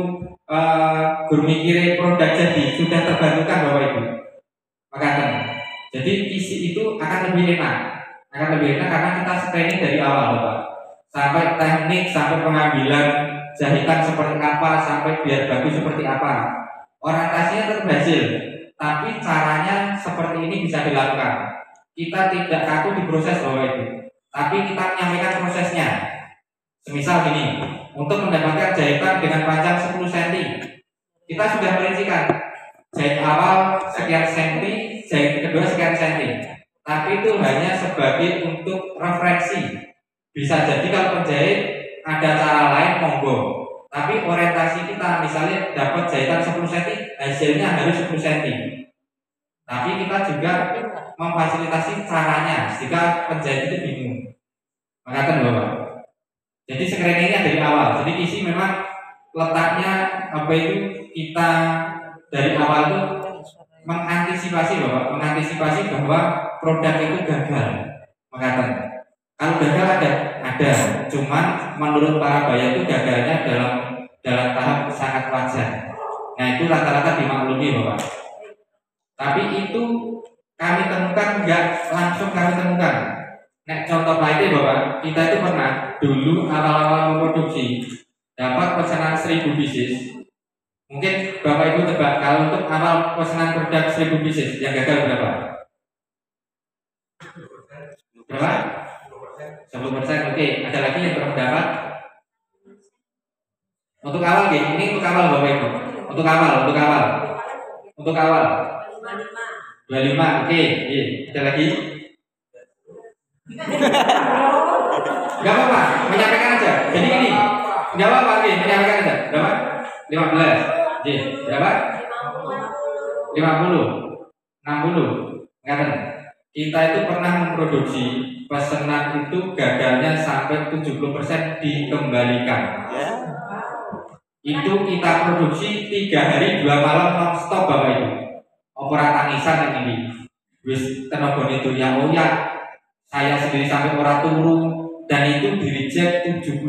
guru mikir produk jadi sudah terbantukan Bapak Ibu. Makanya jadi visi itu akan lebih enak karena kita screening dari awal Bapak. Sampai teknik, sampai pengambilan jahitan seperti apa, sampai biar bagus seperti apa. Orientasinya tetap berhasil, tapi caranya seperti ini bisa dilakukan. Kita tidak kaku di proses Bapak Ibu, tapi kita menyampaikan prosesnya. Semisal gini, untuk mendapatkan jahitan dengan panjang 10 cm, kita sudah merincikan jahit awal sekian senti, jahit kedua sekian senti. Tapi itu hanya sebagai untuk referensi. Bisa jadi kalau penjahit ada cara lain monggo. Tapi orientasi kita misalnya dapat jahitan 10 cm, hasilnya harus 10 cm. Tapi kita juga memfasilitasi caranya jika penjahit itu bingung. Makanya Bapak. Jadi screeningnya dari awal. Jadi isi memang letaknya apa itu kita dari awal itu mengantisipasi Bapak, mengantisipasi bahwa produk itu gagal. Makanya kalau gagal ada, cuman menurut para buyer itu gagalnya dalam tahap sangat wajar. Nah itu rata-rata dimaklumi Bapak. Tapi itu kami temukan enggak langsung kami temukan. Nah contoh lainnya Bapak, kita itu pernah dulu awal-awal memproduksi dapat pesanan 1000 pieces. Mungkin Bapak Ibu tebak kalau untuk awal pesanan produk 1000 pieces yang gagal berapa? Berapa? 10%. Oke, ada lagi yang berpendapat? Untuk awal ini untuk awal Bapak Ibu. Untuk awal. 25. Oke, ada lagi? Gak apa-apa, menyampaikan aja. Jadi gini, gak apa-apa, menyampaikan aja. Berapa? 15. Berapa? 50. 60. Ngaten. Kita itu pernah memproduksi pesanan itu gagalnya sampai 70% dikembalikan. Itu kita produksi 3 hari 2 malam non-stop Bapak Ibu. Opera tangisan yang ini. Wis tenaga itu ya oh ya. Saya sendiri sampai orang turu dan itu di reject 70%.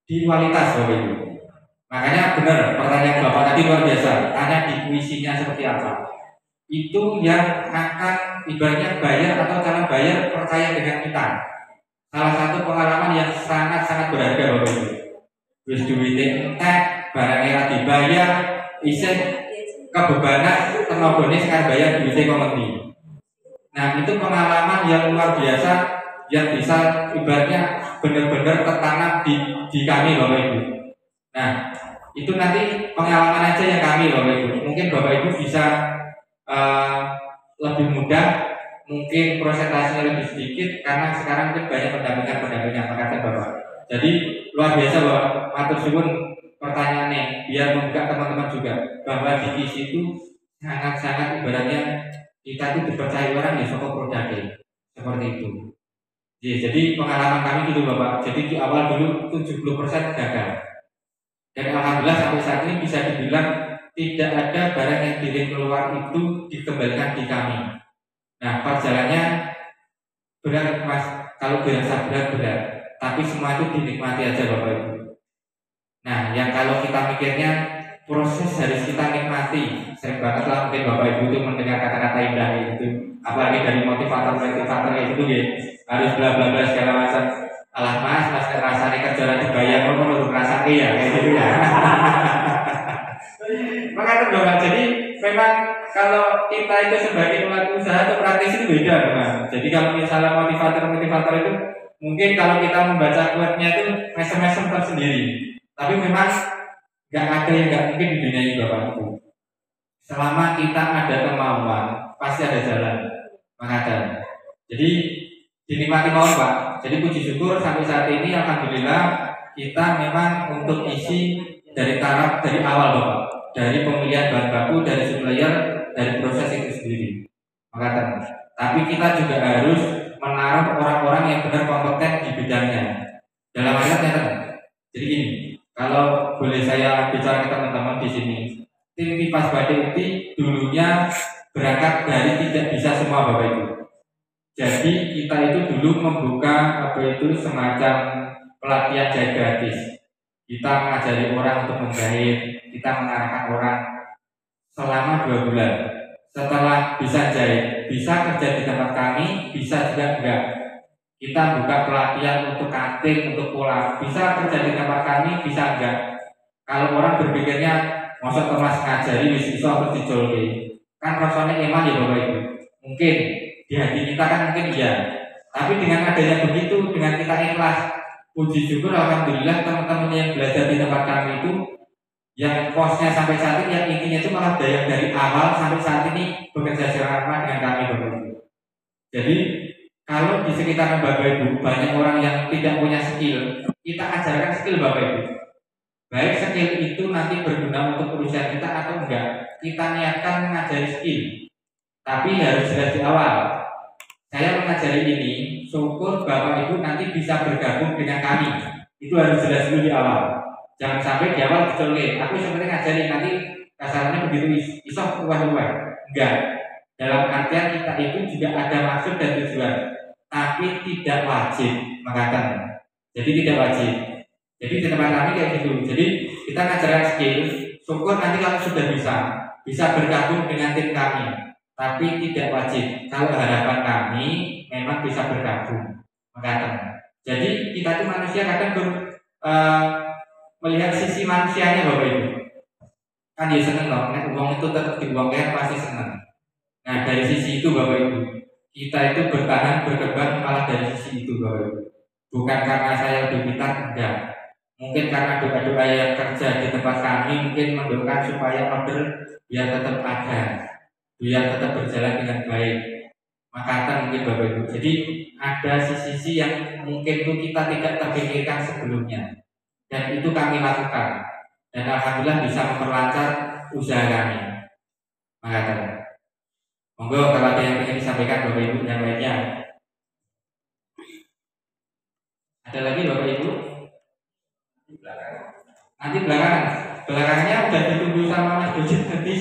Di kualitas Bapak Ibu. Makanya benar pertanyaan Bapak tadi luar biasa. Tanya di puisinya seperti apa. Itu yang akan ibaratnya bayar atau calon bayar percaya dengan kita. Salah satu pengalaman yang sangat-sangat berharga Bapak Ibu. Wis duwite entek, barangnya dibayar, isih kebebanan tenagane sekarang bayar duwite kok ngendi. Nah itu pengalaman yang luar biasa yang bisa ibaratnya benar-benar tertanam di kami Bapak Ibu. Nah itu nanti pengalaman aja yang kami Bapak Ibu. Mungkin Bapak Ibu bisa lebih mudah, mungkin presentasinya lebih sedikit karena sekarang mungkin banyak pendampingan makanya Bapak. Jadi luar biasa Bapak. Matur suwun pertanyaannya biar membuka teman-teman juga bahwa di situ sangat-sangat ibaratnya kita itu dipercaya orang di soko produknya seperti itu. Jadi pengalaman kami gitu Bapak. Jadi di awal dulu 70% gagal. Dan alhamdulillah sampai saat ini bisa dibilang tidak ada barang yang dikirim keluar itu dikembalikan di kami. Nah perjalanannya berat Mas, kalau dirasa berat, tapi semua itu dinikmati aja Bapak Ibu. Nah yang kalau kita mikirnya proses harus kita nikmati. Sering banget lah mungkin Bapak Ibu itu mendengar kata-kata indah itu, apalagi dari motivator kayak gitu ya, harus bla bla bla segala macam. Alah mas rasanya kerja dibayar kok menurut rasanya ya kayak gitu ya. ngaten Bapak. Jadi memang kalau kita itu sebagai pelaku usaha atau praktis itu beda Bapak. Jadi kalau misalnya motivator itu mungkin kalau kita membaca quote-nya itu mesem-mesem tersendiri. Tapi memang nggak ada yang nggak mungkin di dunia ini Bapak Ibu. Selama kita ada kemauan, pasti ada jalan. Mengajar. Jadi dinikmati mawon Pak. Jadi puji syukur sampai saat ini alhamdulillah kita memang untuk isi dari taraf dari awal Bapak. Dari pemilihan bahan baku, dari supplier, dari proses itu sendiri. Mengajar. Tapi kita juga harus menaruh orang-orang yang benar kompeten di bidangnya. Dalam artinya jadi gini, kalau boleh saya bicara ke teman-teman di sini, tim Kipas Batik Ukti dulunya berangkat dari tidak bisa semua Bapak Ibu. Jadi kita itu dulu membuka semacam pelatihan jahit gratis. Kita mengajari orang untuk menjahit, kita mengarahkan orang selama 2 bulan. Setelah bisa jahit, bisa kerja di tempat kami, bisa juga enggak. Kita buka pelatihan untuk cutting, untuk pola, bisa kerja di tempat kami, bisa enggak. Kalau orang berpikirnya masuk kelas ngajari wis iso terus dijolke. Kan rasanya eman ya Bapak Ibu. Mungkin di hati kita kan mungkin iya. Tapi dengan adanya begitu, dengan kita ikhlas, puji syukur alhamdulillah teman-teman yang belajar di tempat kami itu yang posnya sampai saat ini, yang intinya itu malah yang dari awal sampai saat ini bekerja sama dengan kami Bapak Ibu. Jadi kalau di sekitar Bapak Ibu banyak orang yang tidak punya skill, kita ajarkan skill Bapak Ibu. Baik skill itu nanti berguna untuk perusahaan kita atau enggak, kita niatkan mengajari skill. Tapi harus jelas di awal. Saya mengajari ini, syukur Bapak Ibu nanti bisa bergabung dengan kami. Itu harus jelas dulu di awal. Jangan sampai di awal dicolek. Aku sebenarnya ngajari nanti kasarnya begitu iso luar-luar. Enggak. Dalam artian kita itu juga ada maksud dan tujuan, tapi tidak wajib mengatakan. Jadi tidak wajib. Jadi di tempat kami kayak gitu. Jadi kita ngajarin skill. Syukur nanti kalau sudah bisa bergabung dengan tim kami. Tapi tidak wajib. Kalau harapan kami memang bisa bergabung, mengatakan. Jadi kita itu manusia kadang melihat sisi manusianya Bapak Ibu. Kan dia seneng loh, uang itu tetap diuangkan pasti seneng. Nah dari sisi itu Bapak Ibu, kita itu bertahan berkembang malah dari sisi itu Bapak Ibu. Bukan karena saya lebih pintar, enggak. Mungkin karena doa-doa yang kerja di tempat kami mungkin mendoakan supaya order biar tetap ada, biar tetap berjalan dengan baik. Maka mungkin Bapak Ibu. Jadi ada sisi-sisi yang mungkin itu kita tidak terpikirkan sebelumnya, dan itu kami lakukan. Dan alhamdulillah bisa memperlancar usaha kami. Maka monggo kalau ada yang ingin disampaikan Bapak Ibu yang lainnya. Ada lagi Bapak Ibu? Nanti belakangnya udah ditunggu sama Mas Dojit nanti.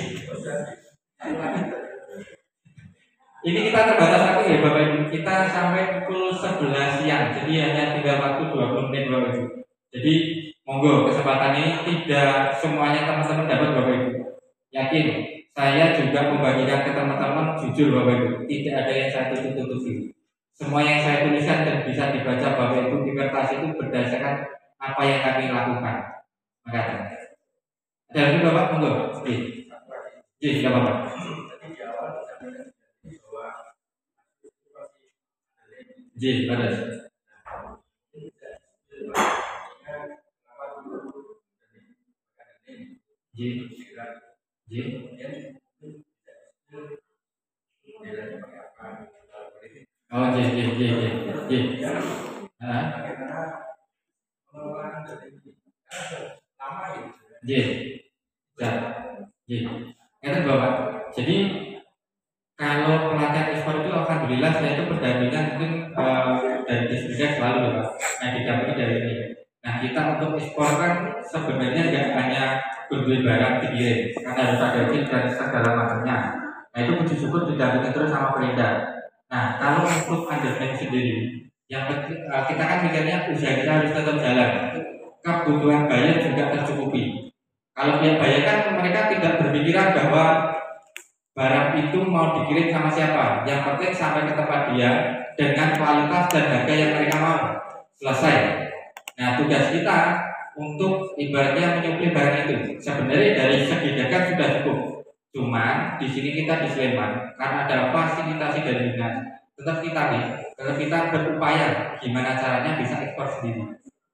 Ini kita terbatas waktu ya Bapak Ibu. Kita sampai pukul 11 siang. Jadi hanya tinggal waktu 20 menit Bapak Ibu. Jadi monggo kesempatan ini tidak semuanya teman-teman dapat Bapak Ibu. Yakin saya juga membagikan ke teman-teman jujur Bapak Ibu. Tidak ada yang saya tutup-tutupi. Semua yang saya tuliskan dan bisa dibaca Bapak Ibu di kertas itu berdasarkan apa yang kami lakukan. Maka ada lagi Bapak monggo. Iya, Bapak. Ji, badas. Ji. Oh, ji. Ngerti Bapak. Jadi kalau pelatihan ekspor itu alhamdulillah saya itu berdampingan mungkin dari distribusi selalu ya Pak. Nah didampingi dari ini. Nah kita untuk ekspor kan sebenarnya nggak hanya beli barang dikirim, karena harus ada izin dan segala macamnya. Nah itu puji syukur didampingi terus sama Perindah. Nah kalau untuk underline sendiri, yang kita kan mikirnya usaha kita harus tetap jalan. Kebutuhan buyer juga tercukupi. Kalau pihak buyer kan mereka tidak berpikiran bahwa barang itu mau dikirim sama siapa. Yang penting sampai ke tempat dia dengan kualitas dan harga yang mereka mau. Selesai. Nah tugas kita untuk ibaratnya menyuplai barang itu. Sebenarnya dari segi dagang sudah cukup. Cuma di sini kita di Sleman karena ada fasilitasi dari dinas, tetap kita berupaya gimana caranya bisa ekspor sendiri,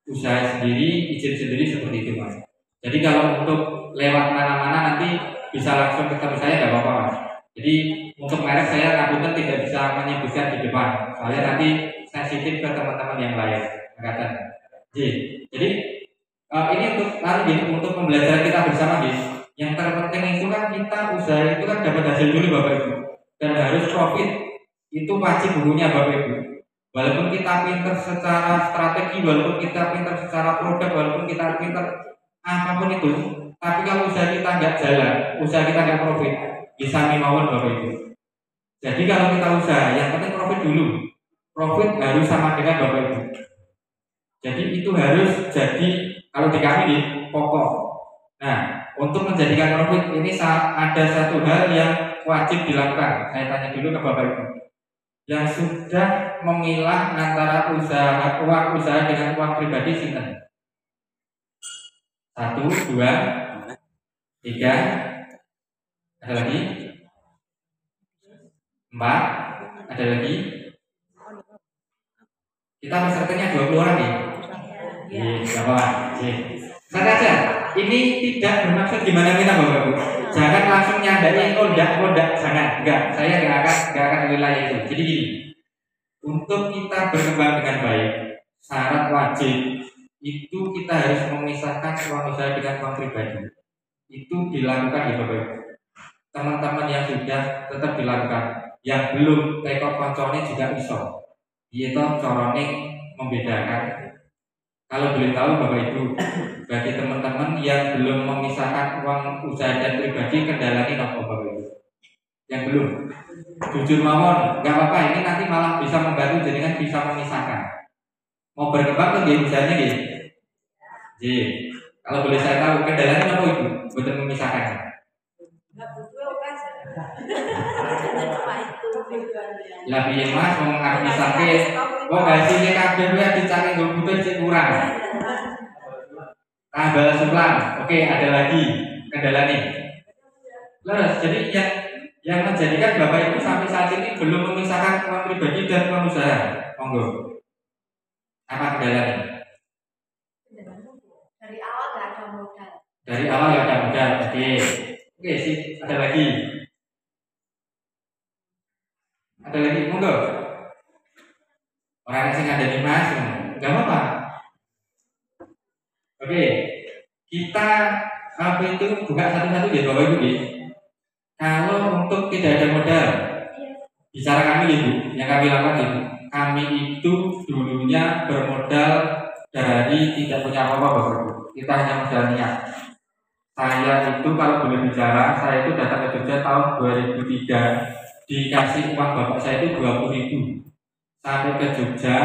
usaha sendiri, izin sendiri seperti itu mas. Jadi kalau untuk lewat mana-mana nanti bisa langsung ketemu saya nggak apa-apa mas. Jadi untuk merek saya takutnya tidak bisa menyebutkan di depan, soalnya nanti sensitif ke teman-teman yang lain. Jadi ini untuk pembelajaran kita bersama yang terpenting itu kan kita usaha itu kan dapat hasil dulu Bapak Ibu, dan harus profit itu wajib hukumnya Bapak Ibu. Walaupun kita pinter secara strategi, walaupun kita pinter secara produk, walaupun kita pinter apapun itu, tapi kalau usaha kita nggak jalan, usaha kita nggak profit, bisa mimawon Bapak Ibu. Jadi kalau kita usaha, yang penting profit dulu. Profit harus sama dengan Bapak Ibu. Jadi itu harus jadi kalau di kami pokok. Nah, untuk menjadikan profit ini ada satu hal yang wajib dilakukan. Saya tanya dulu ke Bapak Ibu yang sudah memilah antara uang usaha dengan uang pribadi sinten? 1, 2, 3, ada lagi? 4, ada lagi? Kita pesertanya 20 orang nih. Saya aja. Ini tidak bermaksud gimana kita Bapak Ibu. Jangan langsung nyandai kondak, jangan. Saya nggak akan wilayah itu. Jadi gini, untuk kita berkembang dengan baik, syarat wajib itu kita harus memisahkan uang usaha dengan uang pribadi. Itu dilakukan ya Bapak Ibu. Teman-teman yang sudah tetap dilakukan, yang belum teko koncone juga iso. Itu corone membedakan. Kalau boleh tahu Bapak Ibu, bagi teman-teman yang belum memisahkan uang usaha dan pribadi, kendalanya apa Bapak Ibu? Yang belum, jujur mawon, nggak apa-apa. Ini nanti malah bisa membantu, jadi kan bisa memisahkan. Mau berkembang tuh usahanya gitu. Jadi, kalau boleh saya tahu kendalanya apa Ibu? Betul memisahkannya. Lah piye Mas wong arep misahke wong hasilnya kabeh kuwi dicake nggo butuh cek kurang. Tambah sulam. Oke, ada lagi kendala nih. Terus jadi yang menjadikan Bapak Ibu sampai saat ini belum memisahkan uang pribadi dan uang usaha. Monggo. Apa kendalanya? Dari awal nggak ada modal. Dari awal nggak ada modal. Oke sih. Ada lagi. Ada lagi, monggo. Orang yang ada di Mas, nggak apa-apa. Oke, kita itu buka satu-satu ya Bapak Ibu. Kalau untuk tidak ada modal, bicara kami Ibu, yang kami lakukan Ibu, kami itu dulunya bermodal dari tidak punya apa-apa Bapak Ibu. Kita hanya modal niat. Saya itu kalau boleh bicara, saya itu datang ke Jogja tahun 2003. Dikasih uang bapak saya itu 20.000 sampai ke Jogja.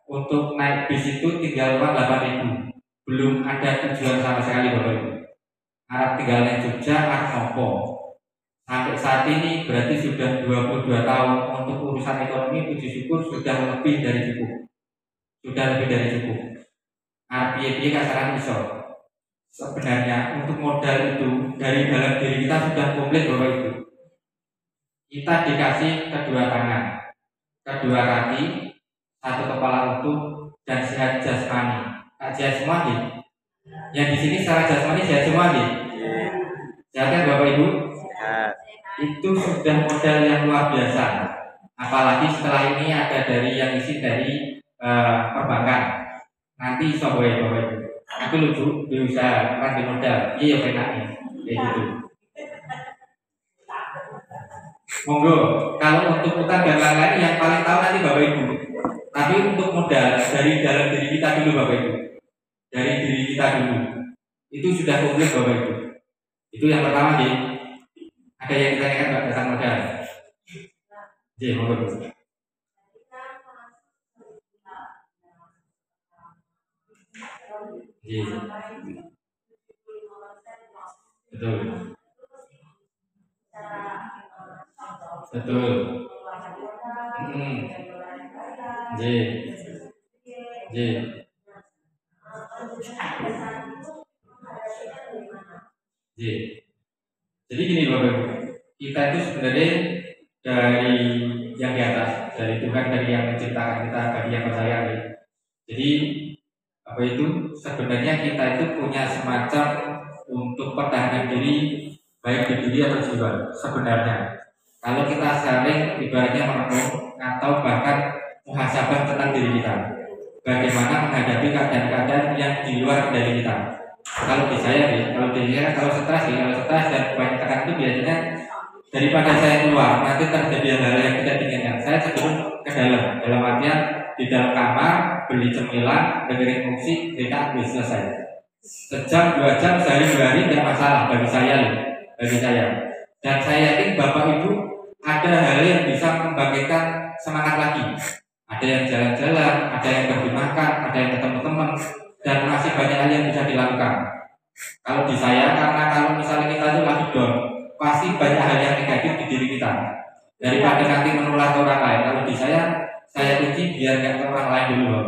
Untuk naik bis itu tinggal uang 8.000, belum ada tujuan sama sekali Bapak Ibu. Arab tinggal naik Jogja, nopo. Sampai saat ini berarti sudah 22 tahun. Untuk urusan ekonomi puji syukur sudah lebih dari cukup. Arab piye kasaran iso. Sebenarnya untuk modal itu dari dalam diri kita sudah komplit Bapak Ibu. Kita dikasih kedua tangan, kedua kaki, satu kepala utuh, dan sehat jasmani. Sehat semua nih. Yang di sini secara jasmani sehat semua nih. Sehat kan Bapak Ibu? Itu sudah modal yang luar biasa. Apalagi setelah ini ada dari yang isi dari perbankan. Nanti soboy Bapak Ibu. Aku lucu berusaha di modal. Iya enaknya. Gitu. Monggo, kalau untuk utang dan lain-lain yang paling tahu nanti Bapak Ibu. Tapi untuk modal dari dalam diri kita dulu Bapak Ibu. Dari diri kita dulu. Itu sudah komplit Bapak Ibu. Itu yang pertama nih. Ada yang ditanyakan Mbak tentang modal? Jadi monggo. Betul. Betul. J. Jadi gini Bapak Ibu, kita itu sebenarnya dari yang di atas, dari Tuhan, dari yang menciptakan kita, bagi yang percaya. Jadi apa itu sebenarnya kita itu punya semacam untuk pertahanan diri baik di dunia atau di luar. Sebenarnya kalau kita saling ibaratnya merenung atau bahkan muhasabah tentang diri kita, bagaimana menghadapi keadaan-keadaan yang di luar dari kita. Kalau di saya kalau stres dan banyak tekan itu biasanya daripada saya keluar nanti terjadi hal yang tidak diinginkan, saya cenderung ke dalam artian di dalam kamar beli cemilan, dengerin musik, kita habis selesai. Sejam 2 jam sehari 2 hari tidak masalah bagi saya. Dan saya yakin Bapak Ibu ada hal yang bisa membangkitkan semangat lagi. Ada yang jalan-jalan, ada yang pergi makan, ada yang ketemu teman, dan masih banyak hal yang bisa dilakukan. Kalau di saya, karena kalau misalnya kita itu lagi down, pasti banyak hal yang negatif di diri kita. Daripada nanti menular ke orang lain. Kalau di saya kunci biar nggak ke orang lain dulu,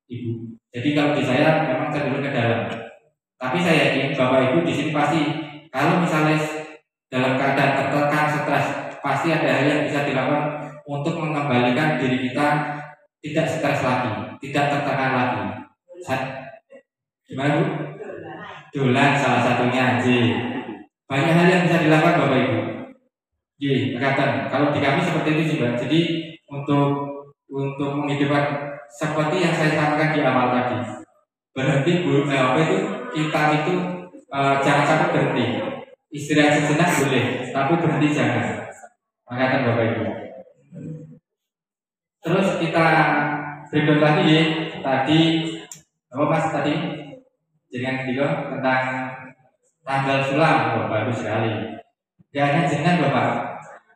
Ibu. Jadi kalau di saya memang cenderung ke dalam. Tapi saya yakin Bapak Ibu di sini pasti kalau misalnya dalam keadaan tertekan, stres, pasti ada hal yang bisa dilakukan untuk mengembalikan diri kita tidak stres lagi, tidak tertekan lagi. Gimana Bu? Dolan salah satunya. Banyak hal yang bisa dilakukan Bapak Ibu. Katakan kalau di kami seperti itu sih Mbak. Jadi untuk menghidupkan seperti yang saya sampaikan di awal tadi, berhenti kita itu jangan sampai berhenti. Istirahat sejenak boleh, tapi berhenti jangan. Makanya Bapak Ibu. Terus kita berikut lagi tadi apa Mas tadi jangan ketiga tentang tanggal sulam, bagus sekali. Jangan jenengan Bapak.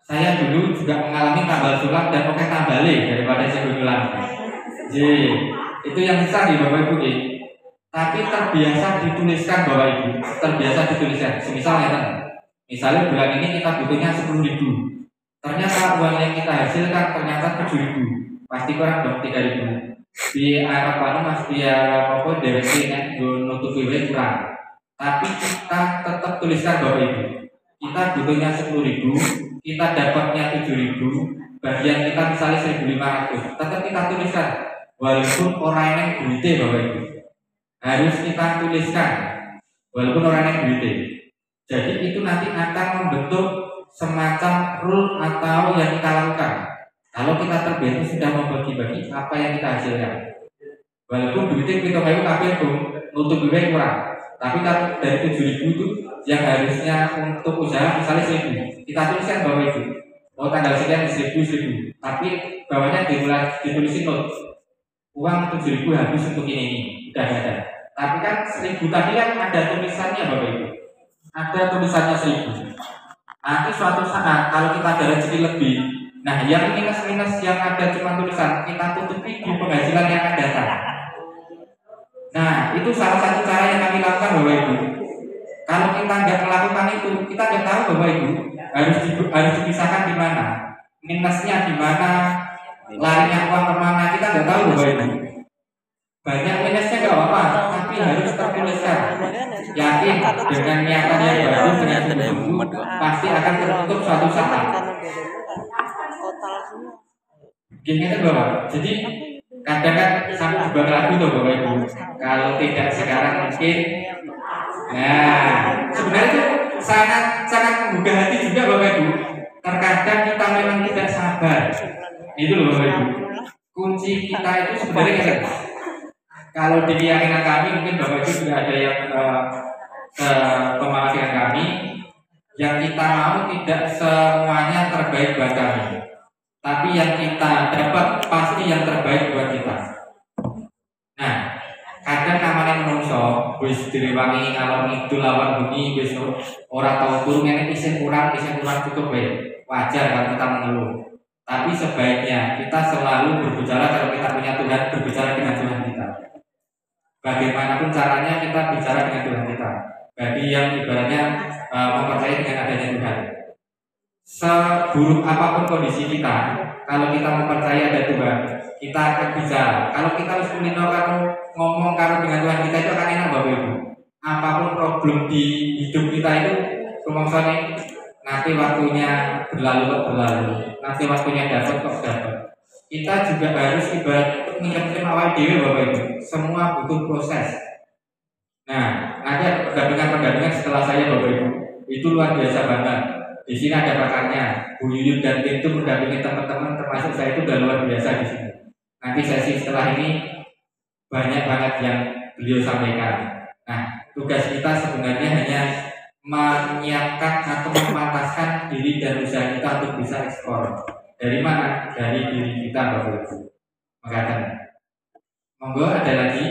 Saya dulu juga mengalami tanggal sulam dan oke tambale daripada sebulan. Itu yang susah di Bapak Ibu Tapi terbiasa dituliskan Bapak Ibu, misalnya bulan ini kita butuhnya 10.000. Ternyata uang yang kita hasilkan ternyata 7.000. Pasti kurang dong 3.000. Di Arab Mas dia DWC kan nutupi kurang. Tapi kita tetap tuliskan Bapak Ibu. Kita butuhnya 10.000, kita dapatnya 7.000, bagian kita misalnya 1.500. Tetap kita tuliskan. Walaupun orang yang duitnya Bapak Ibu harus kita tuliskan walaupun orang yang duitnya. Jadi itu nanti akan membentuk semacam rule atau yang kita lakukan. Kalau kita terbiasa sudah membagi-bagi apa yang kita hasilkan, walaupun duitnya kita kayu kabel itu nutup duitnya kurang, tapi dari 7.000 itu yang harusnya untuk usaha misalnya 1.000, kita tuliskan Bapak Ibu. Tanggal sekian 1.000, tapi bawahnya ditulisin uang 7.000 habis untuk ini udah ada. Tapi kan 1.000 tadi kan ada tulisannya Bapak Ibu. Ada tulisannya 1.000. Nanti suatu saat kalau kita ada rezeki lebih, nah yang minus-minus yang ada cuma tulisan kita tutupi di penghasilan yang akan datang. Nah itu salah satu cara yang kami lakukan Bapak Ibu. Kalau kita nggak melakukan itu, kita nggak tahu Bapak Ibu harus dipisahkan di mana, minusnya di mana, larinya uang kemana, kita nggak tahu Bapak Ibu. Banyak minusnya nggak apa-apa, tapi harus tertuliskan. Yakin dengan niatan yang bagus, dengan sungguh-sungguh pasti akan tertutup suatu saat. Gini kan Bapak. Jadi kadang kan sampai juga lagu tuh Bapak Ibu. Kalau tidak sekarang mungkin. Nah, sebenarnya itu sangat menggugah hati juga Bapak Ibu. Terkadang kita memang tidak sabar. Itu loh Bapak Ibu. Kunci kita itu sebenarnya kalau di keyakinan kami mungkin Bapak Ibu juga ada yang pemahaman kami yang kita mau tidak semuanya terbaik buat kami, tapi yang kita dapat pasti yang terbaik buat kita. Nah, kadang namanya menungso wis direwangi ngalor ngidul lawan bumi wis ora tau turun ngene isih kurang cukup baik. Wajar kalau kita mengeluh. Tapi sebaiknya kita selalu berbicara kalau kita punya Tuhan, berbicara dengan Tuhan kita. Bagaimanapun caranya kita bicara dengan Tuhan kita. Bagi yang ibaratnya mempercayai dengan adanya Tuhan. Seburuk apapun kondisi kita, kalau kita mempercayai ada Tuhan, kita akan bicara. Kalau kita harus kulino kalau ngomong kalau dengan Tuhan kita itu akan enak Bapak Ibu. Apapun problem di hidup kita itu rumangsane nanti waktunya berlalu, nanti waktunya dapat kok dapat. Kita juga harus ibarat mengingatkan awal dewi Bapak Ibu. Semua butuh proses. Nah, nanti pendampingan setelah saya Bapak Ibu itu luar biasa banget. Di sini ada pakarnya, Bu Yuyun dan tim itu mendampingi teman-teman termasuk saya itu udah luar biasa di sini. Nanti sesi setelah ini banyak banget yang beliau sampaikan. Nah, tugas kita sebenarnya hanya menyiapkan atau memantaskan diri dan usaha kita untuk bisa ekspor. Dari mana? Dari diri kita Bapak Ibu. Makanya, monggo ada lagi.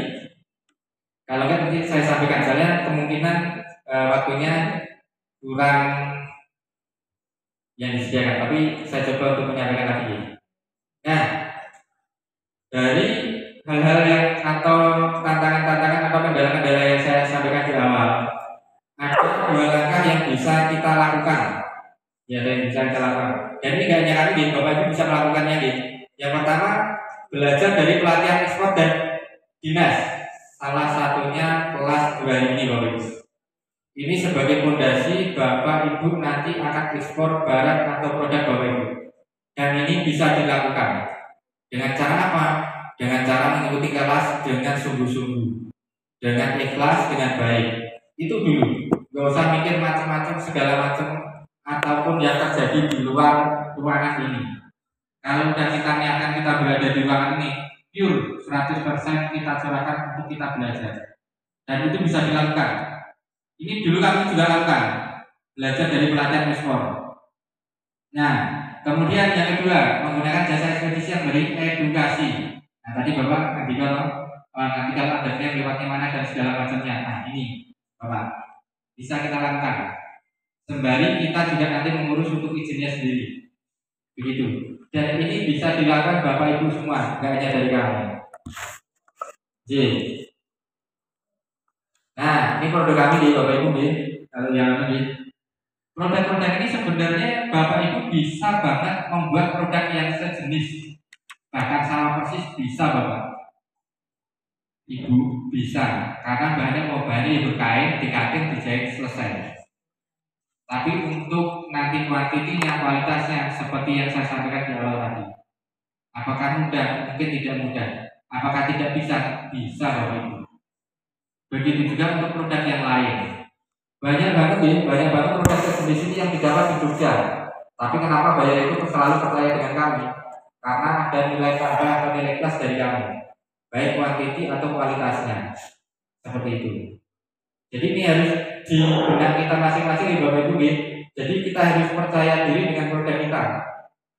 Kalau kan nanti saya sampaikan, soalnya kemungkinan waktunya kurang yang disediakan, tapi saya coba untuk menyampaikan lagi. Nah, dari hal-hal yang atau tantangan-tantangan atau kendala-kendala yang saya sampaikan di awal, ada 2 langkah yang bisa kita lakukan. Ya, yang bisa kita lakukan. Dan ini nggak hanya kami, Bapak Ibu bisa melakukannya. Yang pertama, belajar dari pelatihan ekspor dan dinas. Salah satunya kelas 2 ini Bapak Ibu. Ini sebagai fondasi Bapak Ibu nanti akan ekspor barang atau produk Bapak Ibu. Dan ini bisa dilakukan dengan cara apa? Dengan cara mengikuti kelas dengan sungguh-sungguh, dengan ikhlas, dengan baik. Itu dulu. Gak usah mikir macam-macam segala macam ataupun yang terjadi di luar ruangan ini. Kalau udah kita niatkan kita berada di ruangan ini, pure 100% kita curahkan untuk kita belajar. Dan itu bisa dilakukan. Ini dulu kami juga lakukan, belajar dari pelatihan ekspor. Nah, kemudian yang kedua, menggunakan jasa ekspedisi yang beri edukasi. Nah, tadi Bapak nanti kalau ada yang lewatnya mana dan segala macamnya. Nah, ini Bapak bisa kita lakukan. Sembari kita juga nanti mengurus untuk izinnya sendiri. Begitu. Dan ini bisa dilakukan Bapak Ibu semua, nggak hanya dari kami. J. Nah, ini produk kami di Bapak Ibu nih. Kalau yang ini, produk-produk ini sebenarnya Bapak Ibu bisa banget membuat produk yang sejenis, bahkan sama persis bisa Bapak Ibu bisa, karena bahannya mau bahannya yang berkain, dikatin, dijahit, selesai. Tapi untuk nanti kuantitinya, kualitasnya seperti yang saya sampaikan di awal tadi. Apakah mudah? Mungkin tidak mudah. Apakah tidak bisa? Bisa Bapak Ibu. Begitu juga untuk produk yang lain. Banyak banget produk sejenis ini yang didapat di Jogja. Tapi kenapa bayar itu selalu percaya dengan kami? Karena ada nilai tambah atau nilai plus dari kami, baik kuantiti atau kualitasnya. Seperti itu. Jadi ini harus di benak kita masing-masing di Bapak Ibu. Jadi kita harus percaya diri dengan produk kita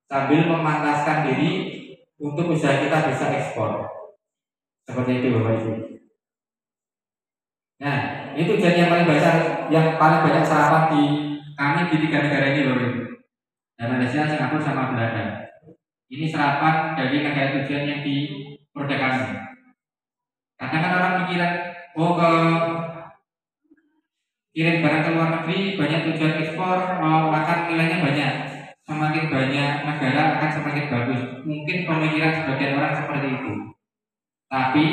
sambil memantaskan diri untuk usaha kita bisa ekspor. Seperti itu Bapak Ibu. Nah, itu tujuan yang paling besar, yang paling banyak sarapan di kami di 3 negara ini Bapak Ibu. Dan Malaysia, Singapura, sama Belanda. Ini serapan dari negara tujuan yang di produk kami. Karena kan orang pikiran, kirim barang ke luar negeri banyak tujuan ekspor, akan nilainya banyak. Semakin banyak negara akan semakin bagus. Mungkin pemikiran sebagian orang seperti itu. Tapi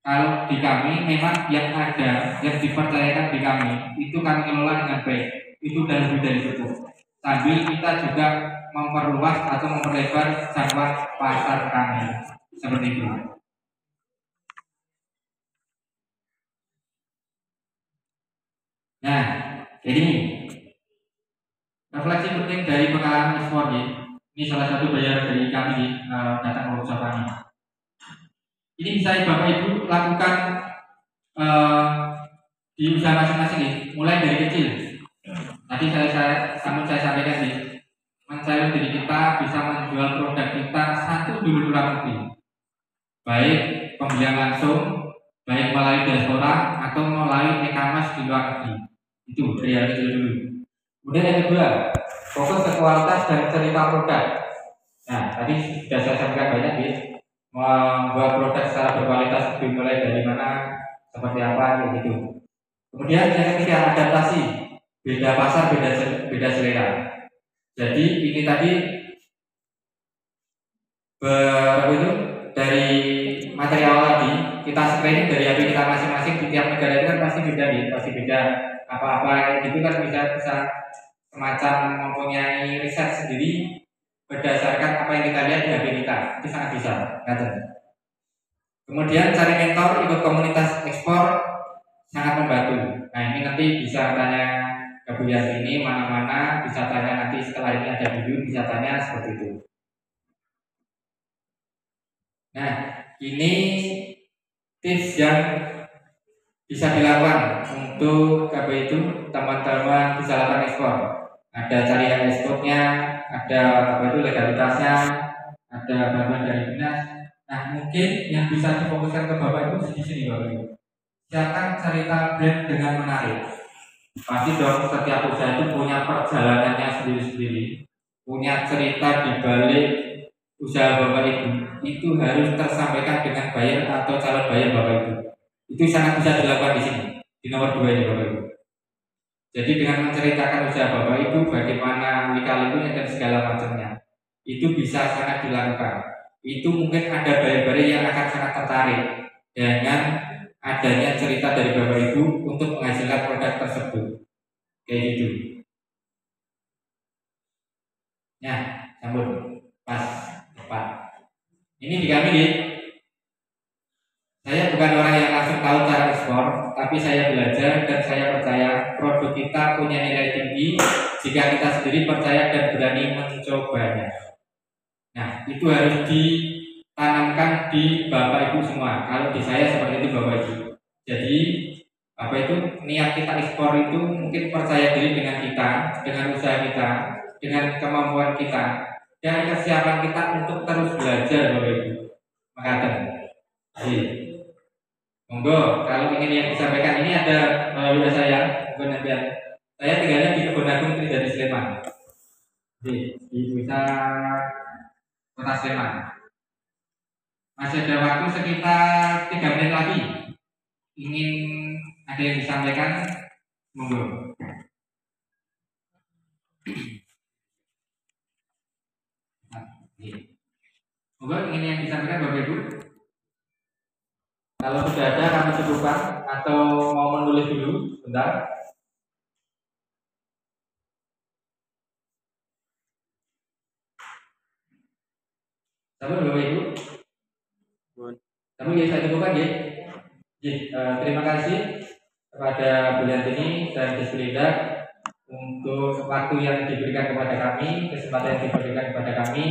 kalau di kami memang yang ada, yang dipercayakan di kami, itu kami kelola dengan baik. Itu udah lebih dari cukup. Sambil kita juga memperluas atau memperlebar jangkauan pasar kami. Seperti itu. Nah, jadi refleksi penting dari pengalaman ekspor ini salah satu bayaran dari kami datang ke workshop kami. Ini bisa Bapak Ibu lakukan di usaha masing-masing mulai dari kecil. Tadi saya sampaikan men-challenge diri kita bisa menjual produk kita satu dulu luar negeri, baik pembelian langsung, baik melalui diaspora atau melalui e-commerce di luar negeri. Itu dari yang kecil dulu. Kemudian yang kedua, fokus ke kualitas dan cerita produk. Nah, tadi sudah saya sampaikan banyak membuat produk secara berkualitas, dimulai dari mana, seperti apa, gitu. Kemudian yang ketiga, adaptasi, beda pasar, beda selera. Jadi ini tadi dari materi awal tadi kita screening dari HP kita masing-masing di tiap negara itu kan pasti beda nih, pasti beda apa-apa gitu kan, bisa semacam mempunyai riset sendiri berdasarkan apa yang kita lihat di HP kita, itu sangat bisa. Kemudian cari mentor, ikut komunitas ekspor sangat membantu. Nah ini nanti bisa tanya ke Bu Yanti ini mana-mana, bisa tanya nanti setelah ini ada video, bisa tanya seperti itu. Nah ini tips yang bisa dilakukan untuk KB itu teman-teman bisa lakukan ekspor. Ada cari ekspornya, ada legalitasnya, ada bantuan dari dinas. Nah mungkin yang bisa difokuskan ke Bapak Ibu di sini Bapak Ibu. Siapkan cerita brand dengan menarik. Pasti dong setiap usaha itu punya perjalanannya sendiri-sendiri, punya cerita di balik usaha Bapak Ibu. Itu harus tersampaikan dengan buyer atau calon buyer Bapak Ibu. Itu sangat bisa dilakukan di sini, di nomor 2 ini Bapak Ibu. Jadi dengan menceritakan usaha Bapak Ibu, bagaimana lika-likunya dan segala macamnya, itu bisa sangat dilakukan. Itu mungkin ada buyer-buyer yang akan sangat tertarik dengan adanya cerita dari Bapak Ibu untuk menghasilkan produk tersebut. Kayak gitu. Ya, sambung. Pas, tepat. Ini di kami nih. Saya bukan orang yang langsung tahu cara ekspor, tapi saya belajar dan saya percaya produk kita punya nilai tinggi jika kita sendiri percaya dan berani mencobanya. Nah, itu harus ditanamkan di Bapak Ibu semua. Kalau di saya seperti itu Bapak Ibu. Jadi, apa itu niat kita ekspor itu mungkin percaya diri dengan kita, dengan usaha kita, dengan kemampuan kita, dan kesiapan kita untuk terus belajar Bapak Ibu. Makasih. Jadi, monggo, kalau ingin yang disampaikan ini ada melalui saya, saya tinggalnya di Kebun Agung Tridadi Sleman, di pusat Kota Sleman. Masih ada waktu sekitar 3 menit lagi. Ingin ada yang disampaikan, monggo. Monggo, ingin yang disampaikan Bapak Ibu. Kalau sudah ada kami cukupkan atau mau menulis dulu, bentar. Sabar Bapak Ibu. Kami bisa cukupkan ya. Terima kasih kepada Bu Yantini dan Disfrida untuk waktu yang diberikan kepada kami, kesempatan yang diberikan kepada kami.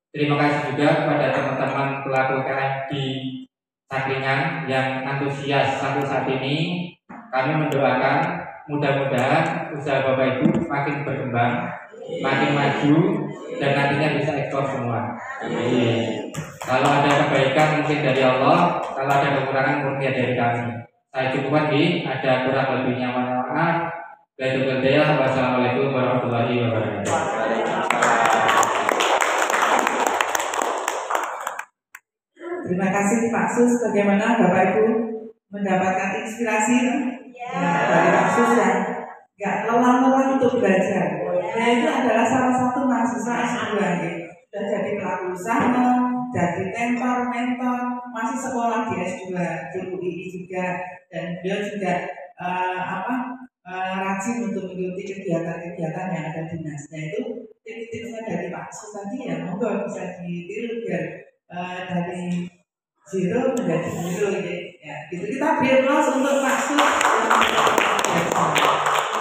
Terima kasih juga kepada teman-teman pelaku UKM di Cakringan yang antusias sampai saat ini. Kami mendoakan mudah-mudahan usaha Bapak Ibu makin berkembang, makin maju, dan nantinya bisa ekspor semua. Kalau ada kebaikan mungkin dari Allah, kalau ada kekurangan mungkin dari kami. Saya cukupkan di ada kurang lebihnya mohon maaf. Wassalamualaikum warahmatullahi wabarakatuh. Terima kasih Pak Sus. Bagaimana Bapak Ibu mendapatkan inspirasi dari Pak Sus yang nggak lelah-lelah untuk belajar. Nah itu adalah salah satu mahasiswa S2 ya. Sudah jadi pelaku usaha, jadi mentor, masih sekolah di S2 di UII juga, dan beliau juga rajin untuk mengikuti kegiatan-kegiatan yang ada di dinasnya. Itu tips-tipsnya dari Pak Sus tadi ya, monggo bisa ditiru biar dari zero menjadi hero ya. Gitu kita beri aplaus untuk Pak Sus.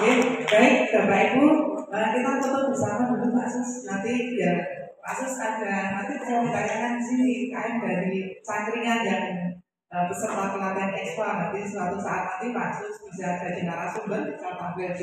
Oke, baik Bapak Ibu, kita foto bersama dulu Pak Sus. Nanti biar Pak Sus ada nanti saya ditanyakan di sini KM dari Cakringan yang peserta pelatihan ekspor. Nanti suatu saat nanti Pak Sus bisa jadi narasumber bisa tampil di